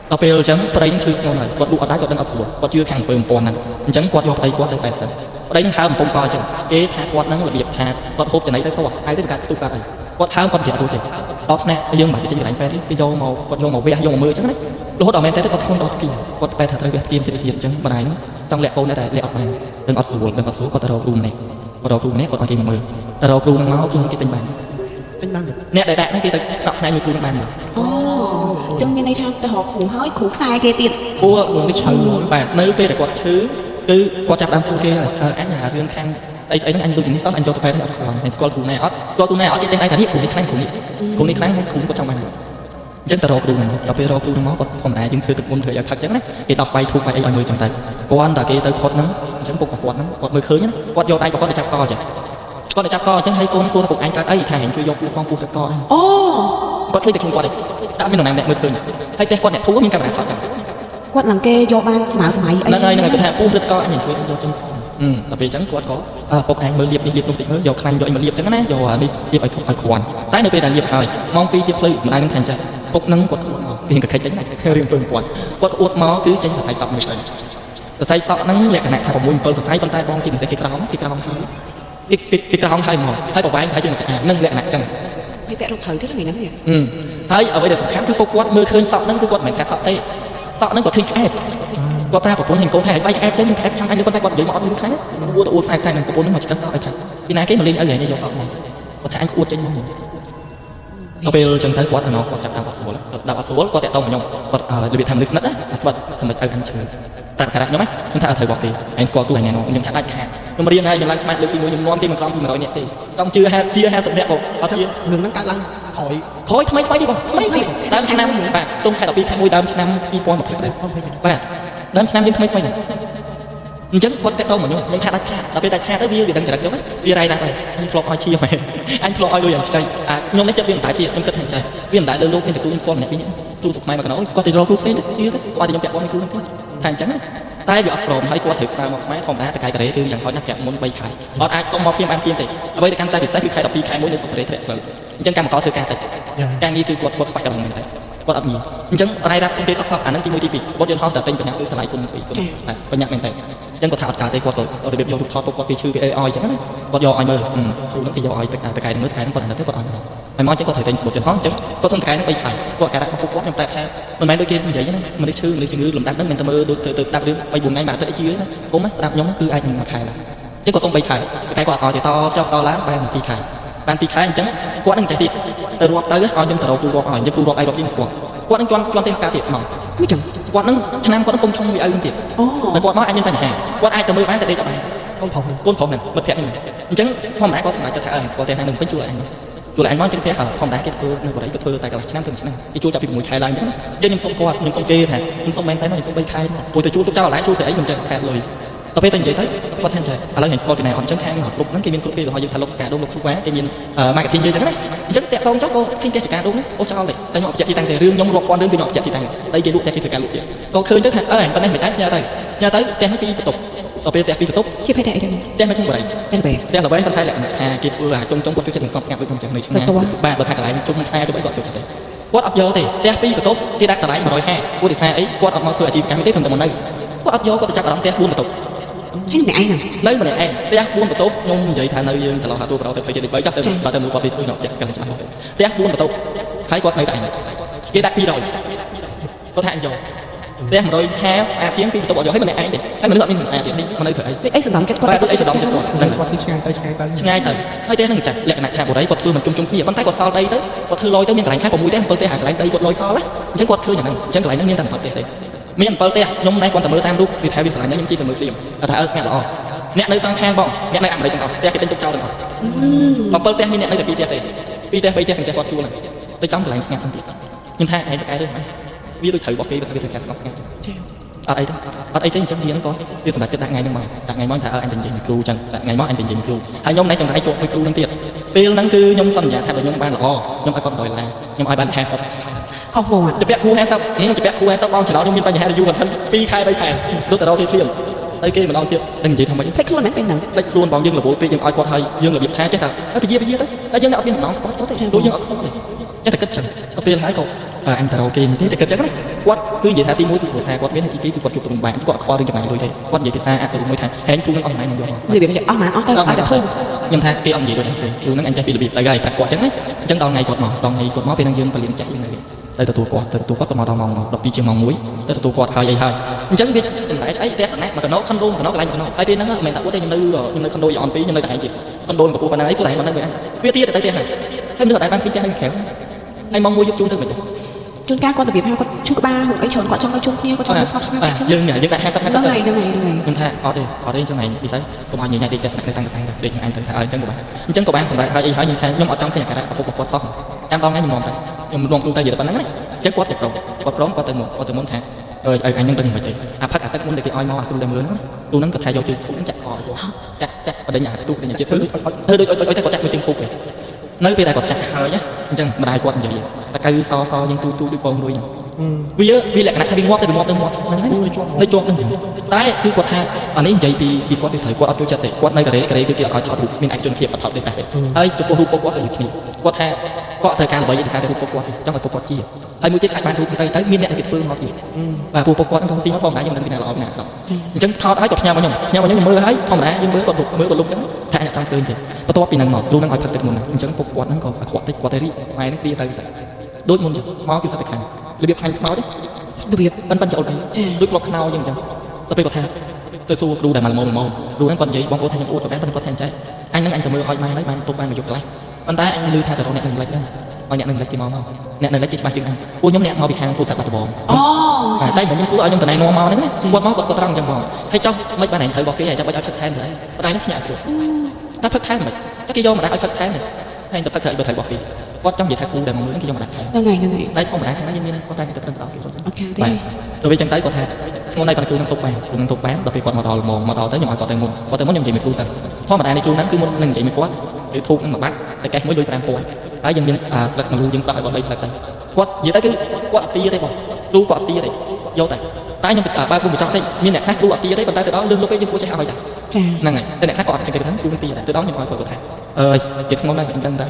ដល់ពេលអញ្ចឹងប្តីនឹងឈឺធ្ងន់ហើយគាត់លក់អត់ដែរគាត់ដឹងអត់ស្រួលគាត់ជឿខាងអំពើបំពន់ហ្នឹងអញ្ចឹងគាត់យកប្តីគាត់ទៅ80សិនប្តីនឹងហៅបំពង់កអញ្ចឹងគេថាគាត់នឹងរបៀបថាគាត់ហូបចំណីទៅតោះថ្ងៃទៅការខ្ទុះកាត់ហើយគាត់ហៅគាត់និយាយអត់រួចទេដល់ថ្នាក់យើងមិនបាច់ចេញកន្លែងពេទ្យទេគេយកមកគាត់យកមកវះយកមកមើលអញ្ចឹងណារហូតដល់មែនតែគាត់ធ្ងន់ដល់ស្គីគាត់ពេទ្យថាត្រូវវះស្គីទៀតអញ្ចឹងម្ដាយហ្នឹងចង់លាក់កូនតែលាក់អត់បានដឹងអត់ស្រួលគាត់ទៅរកគ្រូម្នាក់គាត់រកគ្រូម្នាក់គាត់ឲ្យគេមកមើលតែរកគ្រូហ្នឹងមកគ្រូគេទិញបានអ្នកដែលដាក់ហ្នឹងគេទៅស្នាក់ផ្នែកមួយគ្រូហ្នឹងបានមកអូអញ្ចឹងមានន័យថាទៅរកគ្រូហើយគ្រូខ្សែគេទៀតពួកនេះឈឺបាទនៅពេលដែលគាត់ឈឺគឺគាត់ចាប់ដើមសួរគេថាអញអារឿងខាងស្អីហ្នឹងអញដូចនេះសោះអញយកទៅពេទ្យអត់ខ្វល់ហើយស្គាល់គ្រូណែអត់ស្គាល់គ្រូណែអត់គេតែថានេះគ្រូនេះខ្លាំងគ្រូនេះខ្លាំងហើយគ្រូគាត់ចង់បានអញ្ចឹងទៅរកគ្រូហ្នឹងដល់ពេលរកគ្រូហ្នឹងមកគាត់ធម្មតាយើងធ្វើទឹកមុនធ្វើឲ្យផឹកអញ្ចឹងណាគេដោះបាយធូបបាយអីឲ្យមើលអញ្ចឹងតែគាត់តែគេទៅខុតហ្នឹងអញ្ចឹងពុកគាត់ហ្នឹងគាត់មើលឃើញណាគាត់យកដៃគាត់ទៅចាប់កអញ្ចឹងគាត់ទៅចាប់កអញ្ចឹងហើយកូនសួរថាពុកឯងកើតអីថាឯងជួយយកពោះផងពោះទឹកកអញអូគាត់ឃើញតែខ្លួនគាត់ឯងដាក់មាននរណាម្នាក់មើលឃើញហើយតែគាត់អ្នកធូរមានកាមេរ៉ាថតចឹង គាត់ឡើងគេយកបានស្មើសម័យអី ហ្នឹងហើយគាត់ថាពូរឹតក៏អញជួយយកចឹងតែពេលអញ្ចឹងគាត់ក៏ពុកឯងមើលលៀបនេះលៀបនោះតិចមើលយកខ្លាញ់យកអីមកលៀបចឹងណាយកអានេះលៀបឲ្យធំឲ្យគ្រាន់តែនៅពេលដែលលៀបហើយម៉ោង2ទៀតភ្លឺម្ដាយនឹងថាអញ្ចឹងពុកហ្នឹងគាត់ក្អួតមកពីកខិចតិចរឿងពឹងពាន់គាត់ក្អួតមកគឺចេញសរសៃសក់មួយទៅសរសៃសក់ហ្នឹងលក្ខណៈថា6 7សរសៃប៉ុន្តែបងជាពិសេសគេក្រោមហើយគេក្រោមហើយមកហើយប្រវែងហើយជាងឆ្អានឹងលក្ខណៈចឹង ហើយពាក់រកត្រូវទៀតថ្ងៃហ្នឹង ហើយអ្វីដែលសំខាន់គឺពុកគាត់មើលឃើញសក់ហ្នឹងគឺគាត់មិនមែនថាសក់ទេសក់ហ្នឹងគាត់ឃើញក្អែកគាត់ប្រាប់ប្រពន្ធហើយកូនថាឲ្យក្អែកចឹងក្អែកខាងអញប៉ុន្តែគាត់និយាយមកអត់មានខ្លាំងវួតអួតខ្សែនឹងប្រពន្ធហ្នឹងមកឆ្កឹះសក់ឲ្យថាពីណាគេមកលេងឲ្យឯងយកសក់មកគាត់ថាអញក្អួតចេញមកដល់ពេលចឹងទៅគាត់គាត់ចាប់ដាក់អត់ស្រួលដាក់អត់ស្រួលគាត់តាក់តងមកខ្ញុំគាត់របៀបថាមនុស្សស្និទ្ធណាស្វិតធ្វើមិនឲ្យអញឈឺតែការខ្ញុំខ្ញុំថាត្រូវបោះគេអញស្គាល់ខ្លួនអញខ្ញុំថាដាច់ខាតខ្ញុំរៀនហើយខ្ញុំឡើងខ្មាស់លើកទី1ខ្ញុំនាំគេមិនក្រំពី100នាក់ទេចង់ជឿ50នាក់ក៏អត់ជឿរឿងហ្នឹងកើតឡើងក្រោយថ្មីទេបងថ្មីដើមឆ្នាំបាទទុំខែ12ខែ1ដើមឆ្នាំ2020ដែរបាទដើមឆ្នាំយើងថ្មីអញ្ចឹងគាត់តាក់តងមកខ្ញុំថាដាច់ខាតដល់ពេលដាច់ខាតទៅវាដឹងចរិតខ្ញុំវារ៉ៃដែរអញធ្លាប់ឲ្យឈៀមែនអញធ្លាប់ឲ្យលុយយ៉ាងខ្ចីខ្ញុំនេះចិត្តវាមិនដែរទៀតខ្ញុំគិតថាចេះវាមិនដែរលើលោកមានតែគ្រូខ្ញុំស្គាល់ម្នាក់ពីរគ្រូសុខខ្មែរមកកណ្ដោគាត់ទៅរកគ្រូផ្សេងទៅជឿទៅគាត់ខ្ញុំពាក់ព័ន្ធនឹងគ្រូហ្នឹងទៀតថាអញ្ចឹងតែវាអត់ព្រមហើយគាត់ត្រូវស្នើមកខ្មែរធម្មតាតកែកូរ៉េគឺយ៉ាងហោចណាស់ប្រាក់មុន3ខែអត់អាចសុំមកភ្លាមទេអ្វីដែលកាន់តែពិសេសគឺខែ12ខែ1នៅសុខកូរ៉េធ្លាក់ទៅអញ្ចឹងកម្មករធ្វើការតិចការងារគឺគាត់ខ្វះកន្លងមែនតើគាត់អត់មានអញ្ចឹងរ៉ៃរ៉ាប់សុំគេសក់អាហ្នឹងទី1ទី2គាត់យន្តហោះតែទិញបញ្ញាគឺតម្លៃគុណ2គុណបញ្ញាមែនតើអញ្ចឹងគាត់ថាអត់កើតទេគាត់ក៏របៀបយករូបថតពុកគាត់ពីឈឺពីអីអញ្ចឹងណាគាត់យកឲ្យមើលគ្រូហ្នឹងគេយកឲ្យទៅកែមើលកែហ្នឹងគាត់អាណិតទៅគាត់ឲ្យមើលហើយមកអញ្ចឹងគាត់ត្រូវទិញស្បូតយន្តហោះអញ្ចឹងគាត់សុំកែហ្នឹង3ខែគាត់កែដាក់ពុកគាត់ខ្ញុំប្រាប់ថាមិនមែនដូចគេនិយាយណាមនុស្សឈឺមនុស្សជំងឺលំដាប់ហ្នឹងមិនតែមើលដូចទៅស្ដាប់រឿង3 4ថ្ងៃមួយអាទិត្យអីជឿណាគុំស្ដាប់ខ្ញុំគឺអាចនឹង1ខែឡើយអញ្ចឹងគាត់សុំ3ខែតែគាត់ឲ្យទៅចុះតឡើងបាន2ខែបាន2ខែអញ្ចឹងគាត់នឹងចេះទៀតទៅរាប់ទៅឲ្យខ្ញុំទៅរកគ្រូរាប់ឲ្យអញ្ចឹងគ្រូរាប់អីរាប់យើងស្គាល់គាត់នឹងជន់ទេការទៀតមកមិនចឹងគាត់នឹងឆ្នាំគាត់នឹងពុំឆុងវាឲ្យទៀតតែគាត់មកអាចមានបញ្ហាគាត់អាចទៅមើលបានតែដេកអត់បានកូនប្រុសហ្នឹងមិត្តភក្តិហ្នឹងអញ្ចឹងធម្មតាគាត់សម្រេចចិត្តថាស្គាល់ទេហើយនឹងពេញជួលអញមកចឹងផ្ទះធម្មតាគេធ្វើនៅបរិយាគាត់ធ្វើតែកន្លះឆ្នាំទៅឆ្នាំគេជួលចាប់ពី6ខែឡើងអញ្ចឹងខ្ញុំសុំគាត់ខ្ញុំសុំគេថាខ្ញុំសុំមែនតែខ្ញុំសុំ3ខែព្រោះទៅជួលទុកចោលឡើងជួលធ្វើអីមិនចឹងខែលុយដល់ពេលទៅនិយាយទៅគាត់ថាចេះឥឡូវខ្ញុំស្គាល់ពីណាអត់អញ្ចឹងខាងគ្រប់ហ្នឹងគេមានគ្រប់គេរបស់យើងថាលោកស្កាដូងលោកឈូវ៉ាគេមាន marketing យើងអញ្ចឹងណាអញ្ចឹងតាក់តងចុះក៏ឃើញទេស្កាដូងអូចោលទេតែខ្ញុំអត់បញ្ជាក់ទីតាំងទេរឿងខ្ញុំរាប់ពាន់រឿងគឺខ្ញុំអត់បញ្ជាក់ទីតាំងតែគេលក់តែគេធ្វើការលក់ទៀតក៏ឃើញទៅថាប៉ុណ្ណេះមិនដែរញ៉ាទៅផ្ទះនេះពីបន្ទប់ដល់ពេលផ្ទះពីបន្ទប់ ជាភេទអីដែរផ្ទះនៅក្នុងបរិយាផ្ទះល្បែងប៉ុន្តែលក្ខណៈថាគេធ្វើចុងគាត់ជួយចិត្តស្ងប់ស្ងាត់ដូចខ្ញុំចឹងនៅឆ្ងាយបាទបើថាកន្លែងជុំខ្សែទៅគាត់ជួយចិត្តទេគាត់អត់យកទេផ្ទះពីបន្ទប់គេដាក់តម្លៃ150ពួកទីសាអីគាត់អត់មកធ្វើអាជីវកម្មទេត្រឹមតែមកនៅគាត់អត់យកគាត់ទៅចាប់អារម្មណ៍ផ្ទះ4បន្ទប់ហើយម្នាក់ឯងនៅម្នាក់ឯងផ្ទះ4បន្ទប់ខ្ញុំនិយាយថានៅយើងចន្លោះថាទូប្រោទៅភ័យចិត្ត3ចុះទៅដល់ទៅមើលគាត់ពីខ្ញុំអត់ចេះកាន់ច្បាស់មកទេផ្ទះ4បន្ទប់ហើយគាត់នៅតែឯងគេដាក់200គាត់ថាអញយកផ្ទះ150ស្អាតជាងពីបន្ទប់អត់យកឲ្យម្នាក់ឯងទេហើយមនុស្សអត់មានស្អាតទៀតនេះមកនៅធ្វើអីសណ្ដំចិត្តគាត់អីសណ្ដំចិត្តគាត់ហ្នឹងគាត់គឺឆ្ងាយទៅហើយផ្ទះហ្នឹងចាស់លក្ខណៈថាបរិយាគាត់ធ្វើមិនជុំគ្នាប៉ុន្តែគាត់សល់ដីទៅគាត់ធ្វើលយទៅមានកន្លែងខ្លះ6ផ្ទះ7ផ្ទះអាកន្លែងដីគាត់លយសល់ណាអញ្ចឹងគាត់ឃើញអាហ្នឹងអញ្ចឹងកន្លែងហ្នឹងមានតែ7ផ្ទះទេមាន7ផ្ទះខ្ញុំដែរគាត់តែមើលតាមរូបវាថាវាស្រឡាញ់ខ្ញុំជិះទៅមើលព្រាមថាស្ងាត់ល្អអ្នកនៅសងខាងបងអ្នកនៅអាមេរិកទាំងអស់ផ្ទះគេទិញទុកចោលទាំងអស់7ផ្ទះមានអ្នកនៅតែ2ផ្ទះទេ2ផ្ទះ3ផ្ទះផ្ទះគាត់ជួលទៅចំកន្លែងស្ងាត់ទាំងទៀតខ្ញុំថាឯងតកែរឿងហ្នឹងវាដូចត្រូវរបស់គេវាធ្វើការស្ងប់ស្ងាត់អត់អីទេអញ្ចឹងវាហ្នឹងគាត់វាសម្រាប់ចិត្តដាក់ថ្ងៃហ្នឹងមកដាក់ថ្ងៃមកថាអញទៅនិយាយនឹងគ្រូអញ្ចឹងដាក់ថ្ងៃមកអញទៅនិយាយនឹងគ្រូហើយខ្ញុំដែរចំណាយជួបមួយគ្រូហ្នឹងទៀតពេលហ្នឹងគឺខ្ញុំសន្យាថាបើខ្ញុំបានល្អខ្ញុំឲ្យគាត់$100ខ្ញុំឲ្យបាន50ខុសមកទៅពាក់គ្រូ50ខ្ញុំទៅពាក់គ្រូ50បងចំណោទខ្ញុំមានបញ្ហាយូរគាត់2ខែ3ខែដូចតែរកគេភ្លាមទៅគេម្ដងទៀតនឹងនិយាយថាម៉េចផ្លេចខ្លួនមែនពេលហ្នឹងផ្លេចខ្លួនបងយើងរវល់ពេកយើងឲ្យគាត់ហើយយើងរបៀបថាចេះតែពជាទៅតែយើងអត់មានម្ដងគាត់ទេព្រោះយើងអត់ខ្វល់ទេចេះតែគិតចឹងទៅពេលហើយក៏អញទៅរកគេទេតែគិតចឹងណាគាត់គឺនិយាយថាទី1គឺគ្រួសារគាត់មានហើយទី2គឺគាត់ជួបទំបានគាត់ខ្វល់រឿងចំណាយលុយទេគាត់និយាយភាសាអសុរមួយថាហែងគ្រូនឹងអស់ហ្នឹងយកមកនិយាយអស់ម៉ានអស់ទៅឲ្យតែធំខ្ញុំថាគេអត់និយាយដូចហ្នឹងទេគ្រូនឹងអញចេះពីរបៀបទៅហើយប្រាប់គាត់ចឹងណាអញ្ចឹងដល់ថ្ងៃគាត់មកពេលហ្នឹងយើងពលានចាក់យើងនៅវិញទៅទទួលគាត់គាត់មកដល់ម៉ោង12ជាងម៉ោង1ទៅទទួលគាត់ហើយអីហើយអញ្ចឹងវាចំណាយអីទស្សនៈមកកណោខុនដូមកណោកន្លែងកណោហើយពេលហ្នឹងមិនថាអួតទេខ្ញុំនៅខុនដូយ៉អន2ខ្ញុំនៅតែឯងទៀតខុនដូកំពូលប៉ុណ្ណាអីសួរតែឯងមកនៅវិញវាទៀតទៅទៀតហើយមនុស្សអត់បានឃើញផ្ទះនៅក្រៅហើយម៉ោង1យប់ជូនទៅមិនទេជួនកាលគាត់របៀបថាគាត់ឈឺក្បាលហូបអីច្រើនគាត់ចង់ឲ្យជុំគ្នាគាត់ចង់ឲ្យស្ងប់ស្ងាត់អញ្ចឹងយើងដាក់50ហ្នឹងហើយខ្ញុំថាអត់ទេអញ្ចឹងឯងពីទៅកុំឲ្យញ៉ៃតិចតែស្នាក់នៅតាំងកសែងទៅដេកខ្ញុំឯងទៅថាអញ្ចឹងក៏បានអញ្ចឹងក៏បានសម្រាប់ហើយអីហើយខ្ញុំថាខ្ញុំអត់ចង់ឃើញអាការៈឪពុករបស់គាត់សោះចាំដល់ថ្ងៃខ្ញុំមកទៅខ្ញុំរងគ្រូទៅនិយាយតែប៉ុណ្្នឹងណាអញ្ចឹងគាត់ទៅព្រមគាត់ទៅមុនថាអញនឹងដឹងមិនទេអាផឹកអាទឹកមុនដែលគេឲ្យមកអាគ្រូដែលមើលហ្នឹងគ្រូហ្នឹងគាត់ថាយកជើងធុំចាក់ចាក់បដិញ្ញាខ្ទុះបដិញ្ញាជាតិធ្វើដូចអុយតែគាត់ចាក់មួយជើងធុំនៅពេលដែលគាត់ចាក់ហើយអញ្ចឹងម្ដាយគាត់និយាយតកៅសយើងទូដូចបងរួយ វាលក្ខណៈថាវាងាប់ទៅងាប់ទៅងាប់ហ្នឹងហើយនៅជាប់ហ្នឹងតែគឺគាត់ថាអានេះនិយាយពីគាត់ទៅត្រូវគាត់អត់ចូលចិត្តទេគាត់នៅកូរ៉េគឺគេអត់ឲ្យថតរូបមានឯកជនភាពអត់ថតទេតែហើយចំពោះរូបពួកគាត់ក៏ដូចគ្នាគាត់ថាគាត់ត្រូវការល្បីដោយសារតែរូបពួកគាត់ចង់ឲ្យពួកគាត់ជាហើយមួយទៀតខ្លាចបានរូបទៅមានអ្នកគេធ្វើមកទៀតបាទពួកគាត់ហ្នឹងស៊ីមកធម្មតាយើងមិនដឹងពីណាល្អពីណាអាក្រក់អញ្ចឹងថតឲ្យគាត់ផ្ញើមកខ្ញុំមើលហើយធម្មតាយើងមើលគាត់មើលគាត់លុបអញ្ចឹងថាអាចចង់ឃើញទេបន្ទាប់ពីហ្នឹងមកគ្រូហ្នឹងឲ្យផឹកទឹកមុនអញ្ចឹងពួកគាត់ហ្នឹងក៏អាក្រក់តិចគាត់ទៅរីកម៉ែហ្នឹងគ្រាទៅដូចមុនអញ្ចឹងមកគឺសិតតែខ្លាំងរបៀបខ្លាញ់ខ្មោចរបៀបប៉ិនចូលទៅដូចក្លុកខ្នោអញ្ចឹងទៅពេលគាត់ថាទៅសួរគ្រូដែលមកល្មមគ្រូហ្នឹងគាត់និយាយបងប្អូនថាខ្ញុំអួតទៅបានប៉ុន្តែគាត់ថាអញ្ចឹងអញហ្នឹងអញទៅមើលឲ្យម៉ែហើយបានទប់បានមកយកកន្លះប៉ុន្តែអញឮថាទៅរកអ្នកនឹងលិចហ្នឹងឲ្យអ្នកនឹងលិចគេមកអ្នកនឹងលិចគេច្បាស់ជាងអញពួកខ្ញុំអ្នកមកពីខាងទូរស័ព្ទបាត់ដំបងតែខ្ញុំគួរឲ្យខ្ញុំតំណែងនាំមកហ្នឹងណាគាត់មកគាត់ត្រង់អញ្ចឹងមកហើយចុះមិនបានឯងត្រូវរបស់គេហើយចាំបាច់ឲ្យផឹកថែមទៅប៉ុន្តែនេះភ្ញាក់គ្រូតែផឹកថែមមិនចុះគេយកម្ដងឲ្យផឹកថែមទេហើយទៅផឹកទៅឲ្យត្រូវរបស់គេគាត់ចង់និយាយថាគ្រូដែលមកមើលគេយកម្ដងថែមហ្នឹងហើយតែធម្មតាខាងណាយើងមានគាត់តែទៅប្រឹងទៅដល់គេអូខេទេទៅវិញចឹងទៅគាត់ថាធ្ងន់ដែរគ្រូនឹងទុកបានដល់ពេលគាត់មកដល់ទៅខ្ញុំឲ្យគាត់ទៅមុនខ្ញុំនិយាយមួយគ្រូសិនធម្មតានេះគ្រូហ្នឹងគឺមុននឹងនិយាយមួយគាត់គឺធូបនឹងមួយបាត់តែកេះមួយដូច5000ហើយយើងមានស្លឹកនឹងយើងស្ដាប់ឲ្យគាត់3ស្លឹកទៅគាត់និយាយទៅគឺគាត់អត់ទាទេបងគ្រូគាត់អត់ទាទេយកតែខ្ញុំបើគ្រូបញ្ចង់តិចមានអ្នកខ្លះគ្រូអត់ទាទេប៉ុន្តែទៅដល់លឺលោកពេលយើងគួរចេះឲ្យដែរហ្នឹងហើយតែអ្នកខ្លះគាត់អត់ចេះទៅថាគ្រូនឹងទាដែរទៅដល់ខ្ញុំឲ្យគាត់ថាគេធ្ងន់ដែរខ្ញុំដឹងតែ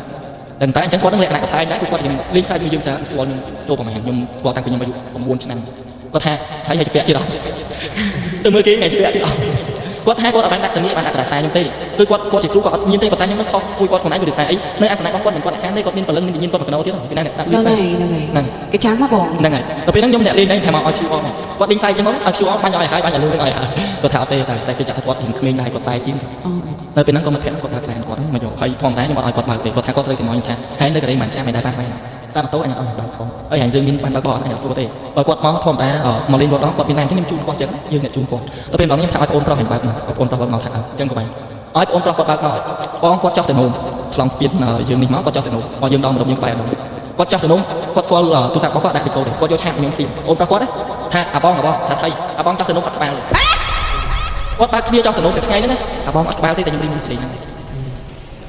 អញ្ចឹងគាត់នឹងលក្ខណៈកតែងដែរគាត់លេងខ្សែយើងច្រើនស្គាល់ខ្ញុំចូលប្រហែលខ្ញុំស្គាល់តាំងពីខ្ញុំអាយុ9ឆ្នាំគាត់ថាហើយជាពាក់ទៀតអត់ទៅមើលគេថ្ងៃជាពាក់ទៀតអត់គាត់ថាគាត់អត់បានដាក់ធានាបានដាក់តាសាខ្ញុំទេគឺគាត់ជាគ្រូគាត់អត់មានទេប៉ុន្តែខ្ញុំនឹងខុសមួយគាត់ខ្លួនឯងវាតាសាអីនៅអាសនៈរបស់គាត់មិនគាត់អាការទេគាត់មានពលឹងមានវិញ្ញាណគាត់មកកណោទៀតពីណាអ្នកស្ដាប់ហ្នឹងគេចាំមកបងហ្នឹងហើយទៅពេលហ្នឹងខ្ញុំអ្នកលេងដែរថាមកឲ្យឈឺអស់គាត់លេងខ្សែចឹងមកឲ្យឈឺអស់បាញ់ឲ្យហើយបាញ់ឲ្យលឿនឲ្យហើយគាត់ថាអត់ទេតែគេចាក់ថាគាត់រៀងក្មេងដែរគាត់ខ្សែជាងនៅពេលហ្នឹងក៏មិត្តភក្តិគាត់បើកខ្លែងគាត់មកយកហើយធម្មតាខ្ញុំអត់ឲ្យគាត់បើកទេគាត់ថាគាត់ត្រូវតែមកខ្ញុំថាហើយនៅកូរ៉េមិនចាំមិនដែរបើកខ្លែងតែម៉ូតូអញអត់បើកផងហើយអញយើងមានបានបើកបោះអត់អញអត់ស្គាល់ទេបើគាត់មកធម្មតាមកលេងរត់ដល់គាត់មានឡានអញ្ចឹងខ្ញុំជូនគាត់អញ្ចឹងយើងអ្នកជូនគាត់ទៅពេលម្ដងខ្ញុំថាឲ្យបងប្រុសអញបើកមកបងប្រុសគាត់មកថាអញ្ចឹងក៏បានឲ្យបងប្រុសគាត់បើកមកបងគាត់ចោះទៅនោមឆ្លងស្ពានយើងនេះមកគាត់ចោះទៅនោមបងយើងដល់ម្ដងយើងក្បែរម្ដងគាត់ចោះទៅនោមគាត់ស្គាល់ទូរស័ព្ទរបស់គាត់ដាក់ពីកូនគាត់យកឆាតខ្ញុំពីអូនប្រុសគាត់ថាអាបងថាថៃអាបងចោះទៅនោមអត់ក្បែរគាត់បើកគ្នាចោះទៅនោមតែថ្ងៃហ្នឹងណាអាបងអត់ក្បែរទេតែខ្ញុំរៀនមួយស្ដីហ្នឹង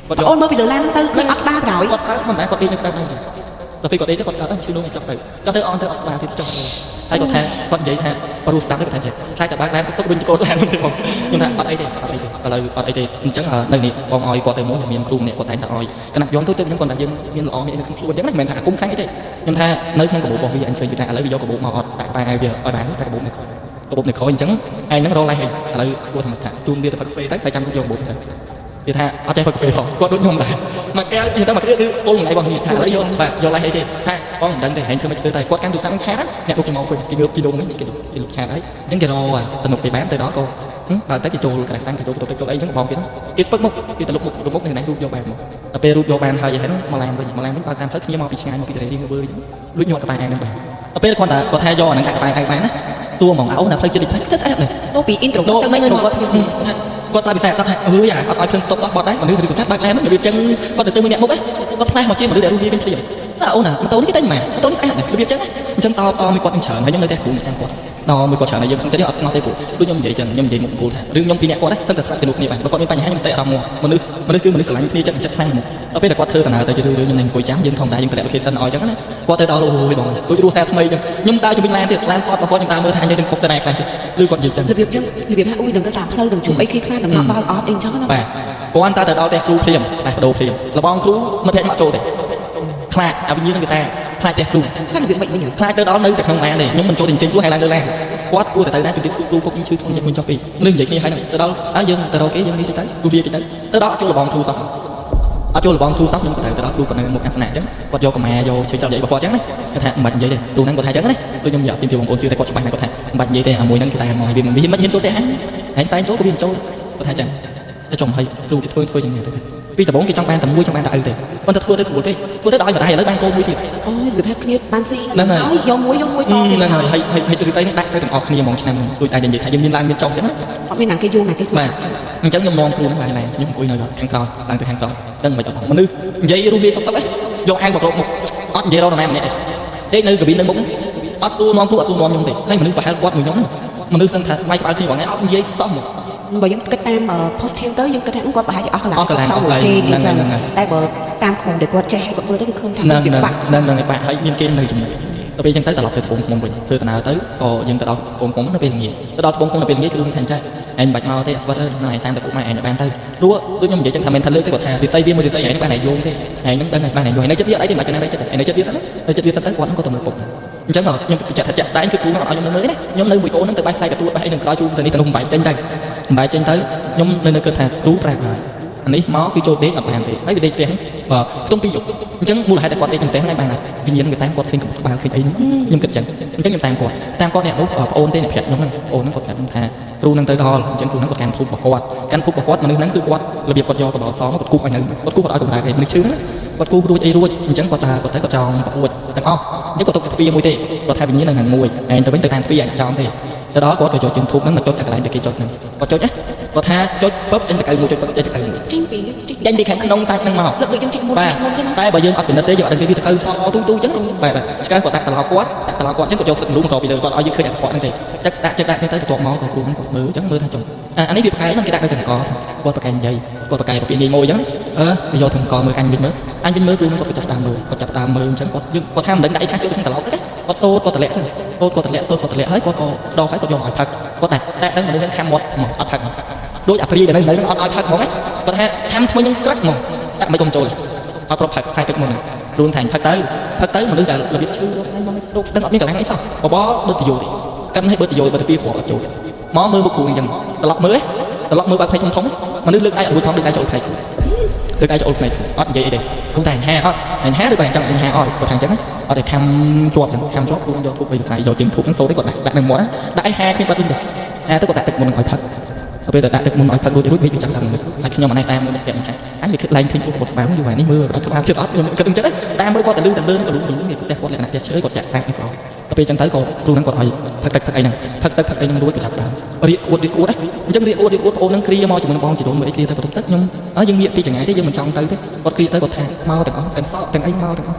គាត់អូនមើលពីលើឡានទៅឃើញអត់ក្បាលក្រោយគាត់បើធម្មតាគាត់ដេកនៅស្ដាប់ហ្នឹងទៅពេលគាត់ដេកទៅគាត់ឈឺនោមចុះទៅអនទៅអត់ក្បាលទៀតចុះហើយគាត់ថាគាត់និយាយថាព្រោះស្ដាប់ទៅគាត់ថាខ្លាចតែបើកឡានសុកវិញកូនឡានហ្នឹងទេបងខ្ញុំថាអត់អីទេឥឡូវអត់អីទេអញ្ចឹងនៅនេះបងឲ្យគាត់ទៅមកមានគ្រូម្នាក់គាត់តែងតែឲ្យគណៈយំទៅខ្ញុំគាត់ថាយើងមានល្អមានក្នុងខ្លួនអញ្ចឹងមិនមែនថាគុំខាងអីទេខ្ញុំថានៅក្នុងកាបូបរបស់វាអញឃើញថាឥឡូវវាយកកាបូបមកអត់ដាក់ក្បែរឲ្យវាឲ្យបានតែកាបូបនៅក្រោយអញ្ចឹងឯងហ្នឹងរកឡើងឥឡូវគួរថាថាជូនវាទៅផឹកកាហ្វេទៅហើយចាំយកកាបូបទៅគេថាអត់ចេះផឹកកាហ្វេផងគាត់ដូចខ្ញុំដែរមកកែវនិយាយទៅមកគ្រាគឺពលថ្ងៃបងនេះថាឥឡូវយកបាទយកឡើងអីទេថាបងមិនដឹងទេហែងធ្វើមិនធ្វើតែគាត់កាន់ទូរស័ព្ទនឹងឆាតអ្នកលោកខ្ញុំមកគេងើបពីដងនេះគេលុបឆាតហើយអញ្ចឹងគេរកទំនុកគេបានទៅដល់ក៏បើតែគេចូលកណ្ដាស់សាំងគេចូលទៅអីអញ្ចឹងបងគេស្ពឹកមុខគេទៅលុបមុខនឹងណារូបយកបានមកដល់ពេលរូបយកបានហើយហ្នឹងមកឡានវិញបើតាមផ្លូវគ្នាមកពីឆ្ងាយមកពីកន្លែងរៀងវើអញ្ចឹងលួចញាត់ក្បែរឯងហ្នឹងបានដល់ពេលគាត់ថាយកអាហ្នឹងដាក់ក្បែរឯងបានណាតួហ្មងអោណាផ្លូវចិត្តនេះទៅស្អាតនេះទៅពី intro ទៅមិនរត់គាត់ប្រាប់ពិសេសគាត់ថាអើយអត់ឲ្យភ្លើងស្តុបសោះបត់ដែរមនុស្សឬពិសេសបើកឡានហ្នឹងរបៀបចឹងគាត់ទៅមើលអ្នកមុខគាត់ផ្លាស់មកជាមនុស្សដែលរស់រាយពេញភ្លាមអូណាម៉ូតូនេះគេតែមិនម៉ូតូនេះស្អាតរបៀបចឹងអញ្ចឹងតមួយគាត់នឹងច្រើនហើយខ្ញុំនៅតែគ្រូចាំគាត់ដល់មួយគាត់ច្រើនហើយយើងខ្ញុំទៅអត់ស្មោះទេព្រោះដូចខ្ញុំនិយាយចឹងខ្ញុំនិយាយមុខគោលថាឬខ្ញុំពីអ្នកគាត់ដែរសិនតែស្ដាប់ជំនួសគ្នាបានបើគាត់មានបញ្ហាខ្ញុំស្ទើរអារម្មណ៍មកមនុស្សគឺមនុស្សស្រឡាញ់គ្នាចិត្តខ្លាំងមកដល់ពេលតែគាត់ធ្វើដំណើរទៅជឿខ្ញុំនឹងអង្គុយចាំយើងធម្មតាយើងតម្លាក់ location ឲ្យចឹងណាគាត់ទៅដល់អូយបងដូចរស់សារថ្មីចឹងខ្ញុំដើរជាមួយឡានទៀតឡានស្អត់របស់គាត់ខ្ញុំដើរមើលថាយើងនឹងពុកទៅណែខ្លះទៀតឬគាត់និយាយចឹងរបៀបថាអ៊ុយនឹងទៅតាមផ្លូវនឹងជួបអីគេខ្លះដំណោះដល់អត់អីចឹងណាបាទគាត់ទៅដល់ផ្ទះគ្រូភ្លាមតែបដូរភ្លាមលបងគ្រូមិនភ្លេចមកចូលទេខ្លាចអាវិញ្ញាណនឹងគេតែខ្លាចផ្ទះគ្រូខ្លាចរបៀបមិនវិញខ្លាចទៅដល់នៅតែក្នុងឡានទេខ្ញុំមិនចូលទៅចេញព្រោះហើយឡើងលើឡានគាត់គួរតែទៅណាជម្រាបសួរគ្រូពុកខ្ញុំឈឺធ្ងន់ចិត្តមួយចុះពីនឹងនិយាយគ្នាហើយទៅដល់ហើយយើងទៅរកគេយើងនេះទៅគ្រូវាទៅដល់ចូលលបងគ្រូសោះអត់ចូលលបងគ្រូសោះខ្ញុំក៏ទៅដល់គ្រូគាត់នៅមុខអាសនៈអញ្ចឹងគាត់យកកម្មាយកឈើចាប់និយាយរបស់គាត់អញ្ចឹងណាគាត់ថាមិនបាច់និយាយទេគ្រូហ្នឹងគាត់ថាអញ្ចឹងណាដូចខ្ញុំយកទីបងប្អូនជឿតែគាត់ច្បាស់ណាស់គាត់ថាមិនបាច់និយាយទេអាមួយហ្នឹងគេតែមកវាមិនហ៊ានចូលទេហើយសែងចូលក៏វាចូលគាត់ថាអញ្ចឹងតែចំហើយគ្រូគេធ្វើយ៉ាងណាទៅពីដំបូងគេចង់បានតែមួយចង់បានតែឪទេប៉ុន្តែធ្វើទៅស្រួលពេកធ្វើទៅដល់បណ្ដាឥឡូវបានកូនមួយទៀតអូយវាថាគ្នាបានស៊ីហ្នឹងហើយយកមួយតទៀតហ្នឹងហើយឬស្អីហ្នឹងដាក់ទៅទាំងអស់គ្នាហ្មងឆ្នាំហ្នឹងដូចតែនិយាយថាយើងមានឡើងមានចុះអញ្ចឹងណាអត់មានណាគេយល់ណាគេបាទអញ្ចឹងខ្ញុំនាំគ្រូហ្នឹងឡើងខ្ញុំអង្គុយនៅខាងក្រោយឡើងទៅខាងក្រោយដឹងមិនអត់មនុស្សនិយាយរួមវាសុកឯងយកអាងបករកមុខអត់និយាយរកនរណាម្នាក់ទេនៅកាប៊ីននៅមុខអត់សួរនាំគ្រូអត់សួរនាំខ្ញុំទេហើយមនុស្សប្រហែលគាត់មួយខ្ញុំមនុស្សសឹងថាវាយក្បាលគ្នាបងឯងអត់និយាយសោះមកបើយើងគិតតាម positive ទៅយើងគិតថាគាត់ប្រហែលជាអស់កន្លងចោលមួយគេអញ្ចឹងតែបើតាមក្រុមដែលគាត់ចេះឲ្យគាត់មើលទៅគឺឃើញថាវាបាក់ហ្នឹងបាក់ហើយមានគេនៅជាមួយ ទៅពេលអញ្ចឹងទៅត្រឡប់ទៅត្បូងឃ្មុំវិញធ្វើដំណើរទៅក៏យើងទៅដល់ត្បូងឃ្មុំនៅពេលល្ងាចទៅដល់ត្បូងឃ្មុំនៅពេលល្ងាចគឺរឿងថាអញ្ចឹងឯងមិនបាច់មកទេអស្វិតអើយនៅឯតាមទៅពុកម៉ែឯងបានទៅព្រោះដូចខ្ញុំនិយាយចឹងថាមិនថាលើកទេគាត់ថារិស័យវាមួយរិស័យឯងបានតែយងទេឯងនឹងដឹងហើយបានតែយងនៅចិត្តវាអីទេមិនបាច់នៅចិត្តឯងនៅចិត្តវាសិននៅចិត្តវាសិនទៅគាត់នឹងក៏ទៅមើលពុកអញ្ចឹងខ្ញុំបញ្ជាក់ថាជាក់ស្ដែងគឺគ្រូនឹងអត់ឲ្យខ្ញុំនៅមើលទេខ្ញុំនៅមួយកូននឹងទៅបែកផ្លែកទទួលបែកអីនឹងក្រោយជូនទៅនេះទៅនោះមិនបាច់ចេញទៅមិនបាច់ចេញទៅខ្ញុំនៅគិតថាគ្រូប្រាប់ហើយអានេះមកគឺចូលដេកអត់បានទេហើយវាដេកផ្ទះបាទខ្ទង់ពីរយប់អញ្ចឹងមូលហេតុតែគាត់ដេកក្នុងផ្ទះហ្នឹងបានវិញ្ញាណគេតាមគាត់ឃើញក្បាលឃើញអីខ្ញុំគិតអញ្ចឹងខ្ញុំតាមគាត់អ្នកនោះប្អូនទេអ្នកប្រាប់ខ្ញុំហ្នឹងប្អូនហ្នឹងគាត់ប្រាប់ខ្ញុំថាគ្រូនឹងទៅដល់អញ្ចឹងគ្រូហ្នឹងគាត់កាន់ធូបរបស់គាត់មនុស្សហ្នឹងគឺគាត់របៀបគាត់យកកបោសមកគាត់គូសឲ្យនៅគាត់គូសគាត់ឲ្យកម្ដៅគេមនុស្សឈឺហ្នឹងគាត់គូសរួចអីរួចអញ្ចឹងគាត់ទៅគាត់ចង់ប្រអួតទាំងអស់អញ្ចឹងគាត់ទុកទ្វារមួយទេគាត់ថាវិញ្ញាណនៅខាងមួយឯងទៅវិញទៅតាមទ្វារអាចចង់ទេទៅដល់គាត់ក៏ចូលជើងធូបហ្នឹងមកចុចអាកន្លែងទៅគេចុចហ្នឹងគាត់ចុចគាត់ថាចុចពឹបចេញទៅកៅមួយចុចពឹបចេញទៅកៅមួយចេញពីខាងក្នុងសាច់ហ្នឹងមកលើកយើងចេញមុនចឹងតែបើយើងអត់ពិនិត្យទេយើងអត់ដឹងទេវាទៅកៅសទូចឹងបាទឆ្កែគាត់ដាក់តឡគាត់ចឹងគាត់យកស្លឹករូងរកពីលើគាត់ឲ្យយើងឃើញអាកខ្វក់ហ្នឹងទេចឹកដាក់ចឹងទៅបន្ទាប់មកក៏គ្រូហ្នឹងគាត់មើលចឹងមើលថាចុះអានេះវាប្រកែកហ្នឹងគេដាក់នៅទាំងកគាត់ប្រកែកនិយាយគាត់ប្រកែករបៀបនេះមួយចឹងវាយកទាំងកមើលអញវិញមើលគ្រូហ្នឹងគាត់ចាប់ដើមមើលអញ្ចឹងគាត់ថាមិនដឹងដាក់អីខ្លះចូលក្នុងតឡទេគាត់សូត្រគាត់តម្លាក់ចឹងសូត្រគាត់តម្លាក់ហើយគាត់ក៏ស្ដោហើយគាត់យកឲ្យផឹកគាត់តែដឹងមនុស្សហ្នឹងខាំមាត់មកអត់ផឹកដូចអាព្រាដែលនៅហ្នឹងអត់ឲ្យផឹកហ្មងគាត់ថាខាំថ្មីនឹងក្រឹកហ្មងដាក់មិនកុំចូលអត់ប្រផឹកផាយទឹកមុនហ្នឹងគ្រូថាផឹកទៅមនុស្សដែលរបៀបឈឺហើយមករោគស្ដឹងអត់មានកន្លែងអីសោះបបបឺតយោទេកាន់ឲ្យបឺតយោបឺតពីគ្រាប់អត់ចូលមកមើលមុខគ្រូអញ្ចឹងត្រឡប់មើលបើផ្នែកធំមនុស្សលើកដៃអត់រួចផងលើកដៃចូលផ្នែកអត់និយាយអីទេគ្រូតែហាអត់ហាឬក៏អញ្ចឹងហាអត់គាត់ថាអញ្ចឹងអត់តែខាំជាប់គ្រូយកធូបបីសរសៃយកជើងធូបហ្នឹងសូត្រគាត់ដាក់នៅមាត់ដាក់ឲ្យហាគ្មានបាត់វិញទេទៅគាត់ដាក់ទឹកមុនឲ្យផឹកពេលទៅដាក់ទឹកមុនឲ្យផឹករួចវាចាប់ដើមហើយខ្ញុំអានេះតាមមើលអ្នកថាអញវាគិតឡើងឃើញគាត់ក្បាលយូរហើយនេះមើលអត់ក្បាលធៀបអត់ខ្ញុំគិតអញ្ចឹងតាមមើលគាត់ទៅលឺក៏លឺគេគាត់លក្ខណៈផ្ទះឈើគាត់ចាក់សាក់នេះក៏ដល់ពេលអញ្ចឹងទៅក៏គ្រូហ្នឹងគាត់ឲ្យផឹកទឹកអីហ្នឹងរួចក៏ចាប់ដើមរៀកអួតអញ្ចឹងរៀកអួតប្អូនហ្នឹងគ្រាមកជាមួយនឹងបងជីដូនមើលអីគ្រាទៅបន្ទប់ទឹកខ្ញុំយើងងាកពីចង្អាយទេយើងមិនចង់ទៅទេគាត់គ្រាទៅគាត់ថាមកទាំងអស់ទាំងសក់ទាំងអីមកទាំងអស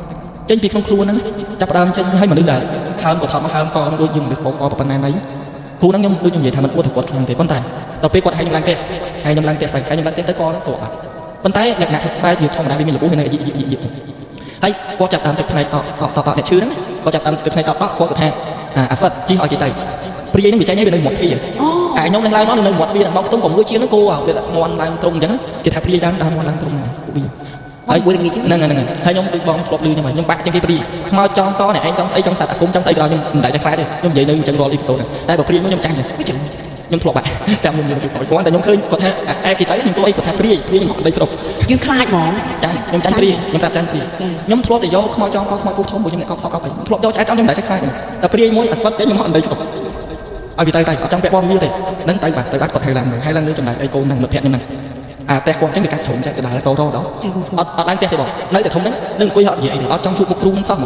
់ចេញពីក្នុងខ្លួនហ្នឹងចាប់ដើមចេញឲ្យមនុស្សដែលហើមក៏ថប់មកហើមកដូចយើងមនុស្សបកប៉ុណ្ណាណីគ្រូហ្នឹងខ្ញុំដូចខ្ញុំនិយាយថាមិនអួតទៅគាត់ខ្លាំងទេប៉ុន្តែដល់ពេលគាត់ឲ្យខ្ញុំឡើងផ្ទះទៅក៏ស្រួលប៉ុន្តែលក្ខណៈស្បែកវាធម្មតាវាមានរបួសនៅហើយគាត់ចាប់ដើមទឹកផ្នែកតអ្នកឈឺហ្នឹងគាត់ចាប់ដើមទឹកផ្នែកតគាត់ថាអាស្វិតជីឲ្យគេទៅព្រាយហ្នឹងវាចេញឲ្យវានៅមាត់ទ្វារខ្ញុំនឹងឡើងមកនៅមាត់ទ្វារដល់ខ្ទង់6ជាងហ្នឹងគោវាមាន់ឡើងត្រង់អញ្ចឹងគេថាព្រាយដើមមាន់ឡើងត្រង់ហ្នឹងហើយមួយថ្ងៃហ្នឹងហើយខ្ញុំដូចបងធ្លាប់លឺខ្ញុំបាក់ជាងគេព្រាយខ្មោចចងកអ្នកឯងចង់ស្អីចង់សត្វអាគុំចង់ស្អីក៏ខ្ញុំមិនដែលចេះខ្លាចទេខ្ញុំនិយាយនៅអញ្ចឹងរាល់អ៊ីពីសូតតែបើព្រាយខ្ញុំចាញ់ខ្ញុំធ្លាប់បាក់ចាំខ្ញុំនិយាយគាត់តែខ្ញុំឃើញគាត់ថាអែគេទៅខ្ញុំសួរអីគាត់ថាព្រាយខ្ញុំអត់ដីគ្រប់យើងខ្លាចហ្មងចាខ្ញុំចាញ់ព្រាយខ្ញុំប្រាប់ចាញ់ព្រាយខ្ញុំធ្លាប់តែយកខ្មោចចងកខ្មោចពូធំពួកខ្ញុំអ្នកកប់សក់កប់អីធ្លាប់យកឆ្អែតចង់ខ្ញុំមិនដែលចេះខ្លាចតែព្រាយមួយអត់ស្វិតទេខ្ញុំអត់ដីគ្រប់ឲ្យវាទៅអត់ចង់ពាក់ព័ន្ធវាទេហ្នឹងទៅបាត់គាត់ហៅឡើងលើចំណែកអីកូនហ្នឹងមិត្តភក្តិខ្ញុំហ្នឹងតែគាត់ចឹងគេកាត់ជ្រុំចាក់ចដាលតោដល់អត់ឡើងផ្ទះទេបងនៅតែធំហ្នឹងនឹងអង្គុយអត់និយាយអីទេអត់ចង់ជួបមុខគ្រូហ្នឹងសោះ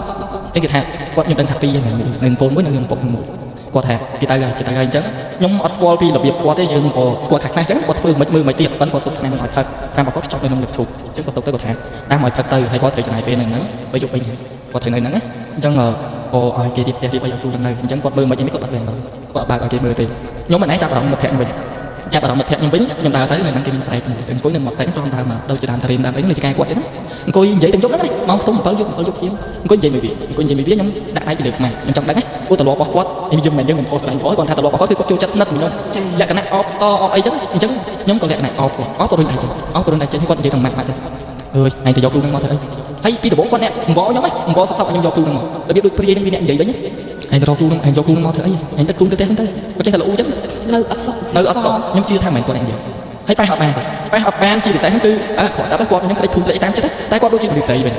ចឹងគេថាគាត់ខ្ញុំដឹងថាពីរហ្នឹងនឹងកូនមួយនឹងពុកមួយគាត់ថាគេទៅហើយអញ្ចឹងខ្ញុំអត់ស្គាល់ពីរបៀបគាត់ទេយើងក៏ស្គាល់ខ្លះអញ្ចឹងគាត់ធ្វើមិនមើលមិនទៀតប៉ុន្តែគាត់ទុកថ្ងៃមិនឲ្យផឹកតាមគាត់ចង់នៅក្នុងលឹកឈប់អញ្ចឹងគាត់ទុកទៅគាត់ថាតាមឲ្យផឹកទៅហើយគាត់ត្រូវចំណាយពេលហ្នឹងបើយកវិញគាត់ត្រូវនៅហ្នឹងអញ្ចឹងក៏ឲ្យគេរៀបផ្ទះរៀបអីឲ្យគ្រូទាំងនៅអញ្ចឹងគាត់មើលមិនអីគាត់អត់ដឹងគាត់បើកឲ្យគេមើលទេខ្ញុំមិនឯងចាប់អារម្មណ៍មិត្តភក្តិវិញចាប់អារម្មណ៍មិត្តភក្តិខ្ញុំវិញខ្ញុំដើរទៅនៅហ្នឹងគេមានប្រែកអង្គុយនៅមាត់ប្រែកព្រមដើរមកដូចជាដើមតរៀនដើមអីនេះជាការគាត់ទេអង្គុយនិយាយទាំងយប់ហ្នឹងម៉ោងខ្ទង់7យប់ជាងអង្គុយនិយាយមួយវាខ្ញុំដាក់ដៃពីលើស្មាខ្ញុំចង់ដឹងណាព្រោះតលរបស់គាត់ខ្ញុំមិនយើងមិនផុសស្ដាញ់គាត់គាត់ថាតលរបស់គាត់គឺគាត់ចូលចិត្តស្និទ្ធខ្ញុំលក្ខណៈអបអីចឹងអញ្ចឹងខ្ញុំក៏លក្ខណៈអបក៏រុញដៃចឹងគាត់និយាយទាំងម៉ាត់ទៅអើយឯងទៅយកគ្រូហ្នឹងមកទៅហើយពីដំបូងគាត់អ្នកអង្វរខ្ញុំអង្វរសក់ខ្ញុំយកគ្រូហ្នឹងមករបៀបដូចព្រាយហ្នឹងវាអ្នកនិយាយវិញឯងទៅរកគ្រូហ្នឹងឯងយកគ្រូហ្នឹងមកធ្វើអីឯងទៅគ្រូទៅទេហ្នឹងទៅគាត់ចេះតែលូចឹងនៅអត់សក់ខ្ញុំជឿថាមិនគាត់ឯងនិយាយហើយបែរអត់បានជាពិសេសហ្នឹងគឺខកស្ដាប់គាត់ខ្ញុំក្តិចធូរត្រេកតាមចិត្តតែគាត់ដូចជាពិសេសវិញ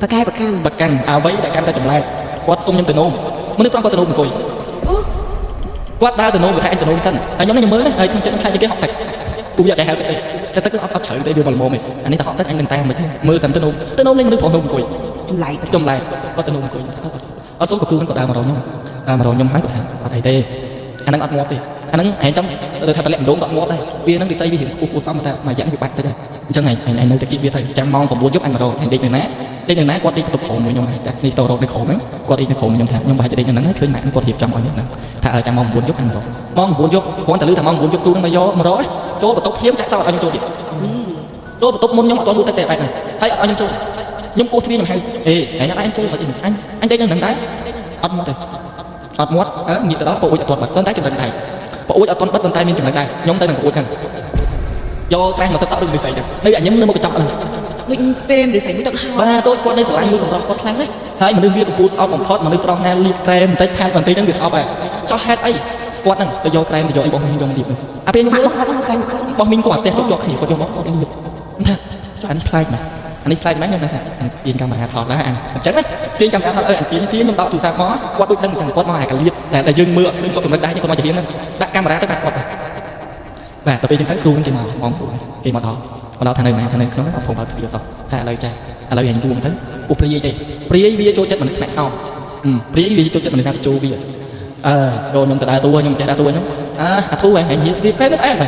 ប្រកាន់អ្វីដែលកាន់តែចម្លែកគាត់សុំខ្ញុំទៅនោមមនុស្សប្រុសគាត់ទៅនោមអង្គុយគាត់ដើរទៅនោមថាអញទៅនោមសិនហើយខ្ញុំមើលហើយខ្ញុំចិត្តខ្លាចគេហក់ទឹកគូវាចេះហៅទឹកតែទឹកអត់ជ្រៅទេវាមកល្មមឯងអានេះទៅហក់ទឹកអញនឹងតាមមិនមើលសិនទៅនោមលេងមនុស្សប្រុសនោមអង្គុយចម្លែកគាត់ទៅនោមអង្គុយអត់សុំក៏គ្រូនឹងគាត់ដើរមករកខ្ញុំហើយគាត់ថាអត់អីទេអាហ្នឹងអត់ងាប់ទេអាហ្នឹងឯងចង់ទៅថាតម្លាក់ម្ដងក៏ងាប់ដែរវាហ្នឹងវិស័យវារៀងខ្ពស់សមតែមួយយ៉ាងវាបាត់ទៅដែរអញ្ចឹងឯងនៅតែគៀបវាទៅចាំម៉ោង9យប់អញមករកឯងដេកនៅណាគាត់ដេកបន្ទប់ក្រុមមួយខ្ញុំហើយតែនេះទៅរកនៅក្រុមហ្នឹងគាត់ដេកនៅក្រុមខ្ញុំថាខ្ញុំប្រហែលជាដេកនៅហ្នឹងហើយឃើញម៉ាក់គាត់រៀបចំឲ្យខ្ញុំហ្នឹងថាចាំម៉ោង9យប់អញមករកម៉ោង9យប់គ្រាន់តែឮថាម៉ោង9យប់គ្រូហ្នឹងមកយកមករកចូលបន្ទប់ភ្លាមចាក់សោឲ្យខ្ញុំចូលទៀតចូលបន្ទប់មុនខ្ញុំអត់ទាន់លូទឹកទេបែបហ្នឹងហើយអត់ឲ្យខ្ញុំចូល ខ្ញុំគោះទ្វារខ្ញុំហៅអេថ្ងៃណាanhចូលអញដេកនៅនឹងដែរអត់មកទេអត់មកងាកទៅដល់ពូអ៊ុចអត់ទាន់បិទតែចំណុចដែរពូអ៊ុចអត់ទាន់បិទតែមានចំណុចដែរខ្ញុំទៅនឹងពូអ៊ុចហ្នឹងយកត្រេះមកសិតសក់ដូចនិស័យចឹងដូចអញខ្ញុំនៅមុខកញ្ចក់ហ្នឹងដូចពេលនិស័យមួយទឹកហើយបាទតូចគាត់នៅស្រឡាញ់មួយសម្រាប់គាត់ខ្លាំងណាស់ហើយមនុស្សវាកំពូលស្អប់បំផុតមនុស្សប្រុសណាលៀបក្រែមបន្តិចផាត់បន្តិចហ្នឹងវាស្អប់ហើយចោះហេតុអីគាត់ហ្នឹងទៅយកក្រែមទៅយកអីបងខ្ញុំយកលៀបអាពេលខ្ញុំគាត់ហ្នឹងក្រែមគាត់បោះមីងគាត់អត់ទេគាត់ជាប់គ្នាគាត់យកមកគាត់លៀបថាចុះអានេះប្លែកណាស់អានេះប្លែកណាស់ខ្ញុំថាទាញកាមេរ៉ាថតដែរអញ្ចឹងណាទាញកាមេរ៉ាថតទាញខ្ញុំដកទូរស័ព្ទមកគាត់ដូចដឹងអញ្ចឹងគាត់មកអាកលៀបតែយើងមើលអត់ឃើញគាត់ចំណុចដែរគាត់មកជារៀងហ្នឹងដាក់កាមេរ៉ាទៅបាត់គាត់បាទទៅពេលអញ្ចឹងទៅគ្រូគេមកបងគ្រូគេមកដល់ថានៅណាថានៅក្នុងខ្ញុំបើទ្វារសោះថាឥឡូវចាឥឡូវយើងគួងទៅពុះព្រាយទេព្រាយវាចូលចិត្តមនុស្សថ្នាក់ខោព្រាយវាចូលចិត្តមនុស្សណាចូលវាចូលខ្ញុំទៅដើរតួខ្ញុំចេះដើរតួខ្ញុំអាធូហែងរៀបតែស្អាតហើ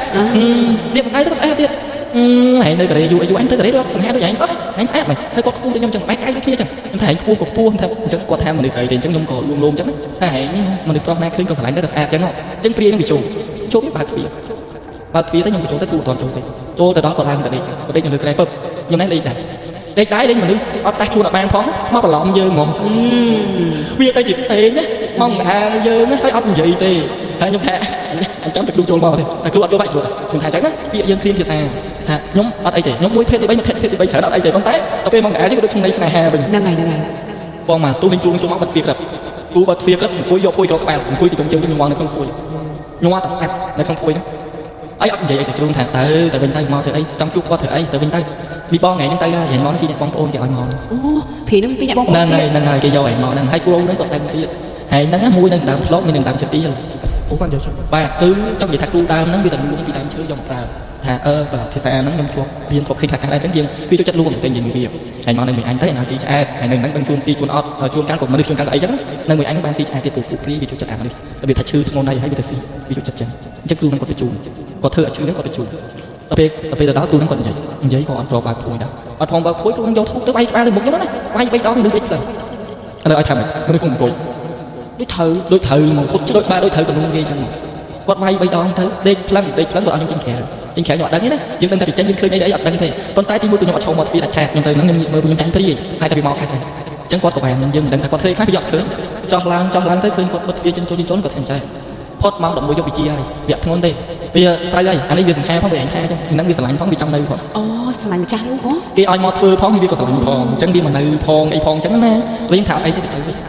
យរៀបស្អាតទៅស្អាតទៀតហែងនៅកូរ៉េយូអញទៅកូរ៉េរកសង្ហាដូចហែងសោះហែងស្អាតហើយហើយគាត់ខ្ពស់ដូចខ្ញុំចឹងបែកកាយដូចគ្នាចឹងខ្ញុំថាហែងខ្ពស់ក៏ខ្ពស់ថាអញ្ចឹងគាត់ថាមនុស្សស្រីទេអញ្ចឹងខ្ញុំក៏លួងលោមចឹងថាហែងមនុស្សប្រុសណាឃើញក៏ស្រឡាញ់ទៅស្អាតចឹងអញ្ចឹងព្រាយនឹងវាចូលវាបើកទ្វារទៅខ្ញុំក៏ចូលទៅគ្រូអត់ចូលទេចូលទៅដល់គាត់ឡើងទៅដេកចឹងគាត់ដេកនៅលើក្រែពឹបខ្ញុំនេះលេងដែរលេងមនុស្សអត់តេះខ្លួនអត់បានផងមកប្រឡំយើងហ្មងវាទៅជាផ្សេងណាមកអាយើងហើយអត់និយាយទេហើយខ្ញុំថាអញ្ចឹងទៅគ្រូចូលមកទេតែគ្រូអត់ចូលបាច់ចូលខ្ញុំថាអញ្ចឹងណាពាក្យយើងគ្រាមភាសាថាខ្ញុំអត់អីទេខ្ញុំមួយភេទទី3ភេទទី3ច្រើនអត់អីទេប៉ុន្តែទៅពេលមកអាយើងដូចក្នុងន័យស្នេហាវិញហ្នឹងហើយបងមកស្ទូវិញគ្រូចូលមកបាត់ទ្វារក្រឹបគ្រូបាត់ទ្វារក្រឹបអង្គុយយកភួយក្រោកក្បាលអង្គុយពីចុងជើងខ្ញុំវងនៅក្នុងភួយខ្ញុំអត់អាត់នៅក្នុងភួយហ្នឹងអីអត់និយាយអីទៅគ្រូថាទៅវិញទៅមកធ្វើអីចង់ជួបគាត់ធ្វើអីទៅវិញទៅមីបងថ្ងៃហ្នឹងទៅយ៉ាងមកពីអ្នកបងប្អូនគេឲ្យមកអូព្រីនឹងពីអ្នកបងប្អូនហ្នឹងហើយគេយកឯងមកហ្នឹងហើយគ្រូហ្នឹងគាត់ដឹងទៀតហើយហ្នឹងមួយនឹងដើមធ្លាប់មាននឹងដើមឈើទៀលអូគាត់យកឈើបាទគឺចង់និយាយថាគ្រូដើមហ្នឹងវាតែលួងពីដើមឈើយកមកប្រើថាបាទភាសាហ្នឹងខ្ញុំធ្លាប់រៀនធ្លាប់ឃើញថាដែរអញ្ចឹងយើងវាចូលចិត្តលួងតែយើងវាហើយមកនៅមួយអញទៅឲ្យស៊ីឆ្អែតហើយនៅហ្នឹងដឹងជួនស៊ីជួនអត់ជួនកាលក៏មនុស្សជួនកាលអីចឹងនៅមួយអញបានស៊ីឆ្អែតទៀតពូព្រីវាចូលចិត្តអាមនុស្សវាថាឈឺធ្ងន់ដៃហើយវាទៅស៊ីវាចូលចិត្តចឹងអញ្ចឹងគ្រូហ្នឹងគាត់ទៅជួនគាត់ធ្វើឲ្យឈឺហ្នឹងគាត់ទៅជួនដល់ពេលទៅដល់គ្រូហ្នឹងគាត់និយាយក៏អត់ប្របាក់ភួយដែរអត់ផងបើភួយគ្រូនឹងយកធូបទៅវាយក្បាលលើមុខខ្ញុំណាវាយ3ដងលឺតិចទៅឥឡូវឲ្យថាម៉េចមនុស្សខ្ញុំអង្គុយដូចត្រូវមកពុតដូចបាទដូចត្រូវទំនួលគេចឹងគាត់វាយ3ដងទៅដេកផ្លឹងគាត់ឲ្យខ្ញុំចេញក្រៅខ្ញុំអត់ដឹងទេណាយើងដឹងតែពីចេញយើងឃើញអីអត់ដឹងទេប៉ុន្តែទីមួយគឺខ្ញុំអត់ឈោមមកទ្វារដាច់ខាតខ្ញុំទៅហ្នឹងខ្ញុំមើលខ្ញុំចាញ់ព្រីតែតែពីមកខាត់អញ្ចឹងគាត់ក៏បានយើងមិនដឹងថាគាត់ធ្វើខ្លះពីយកឃើញចោះឡើងទៅឃើញគាត់បិទទ្វារចិនចូលគាត់ថាចាផុតម៉ោង11យកវិជាហើយវាធ្ងន់ទេវាត្រូវហើយអានេះវាសង្ខាផងវាអញថាអញ្ចឹងហ្នឹងវាស្រឡាញ់ផងវាចង់នៅផងអូស្រឡាញ់ម្ចាស់នោះគេឲ្យមកធ្វើផងវាក៏ស្រឡាញ់ផងអញ្ចឹងវាមកនៅផងអីផងអញ្ចឹងណាវិញថាអីទៅ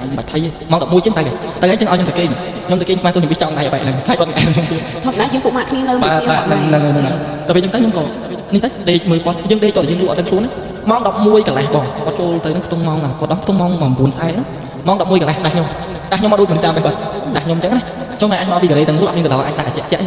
អញបាច់ភ័យម៉ោង11ជាងទៅអញ្ចឹងឲ្យខ្ញុំទៅគេខ្ញុំស្មានទៅខ្ញុំវាចង់ដៃបែបហ្នឹងខ្លាចគាត់អែមខ្ញុំទៀតធម្មតាយើងពួកម៉ាក់គ្នានៅមួយគ្នាហ្នឹងទៅពេលអញ្ចឹងទៅខ្ញុំក៏នេះទៅដេកមើលគាត់យើងដេកតើយើងលក់អត់ដឹងខ្លួនម៉ោង11កន្លះបងគាត់ចូលទៅនឹងខ្ទង់ម៉ោងគាត់ដល់ខ្ទង់ម៉ោង9:40ម៉ោង11កន្លះដាស់ខ្ញុំមកដូចមិនតាមបែបដាស់ខ្ញុំអញ្ចឹងណាចុះមកអញមកពីកូរ៉េទាំងនោះអត់មានកណ្ដោអញដាក់អាជាក់ចាប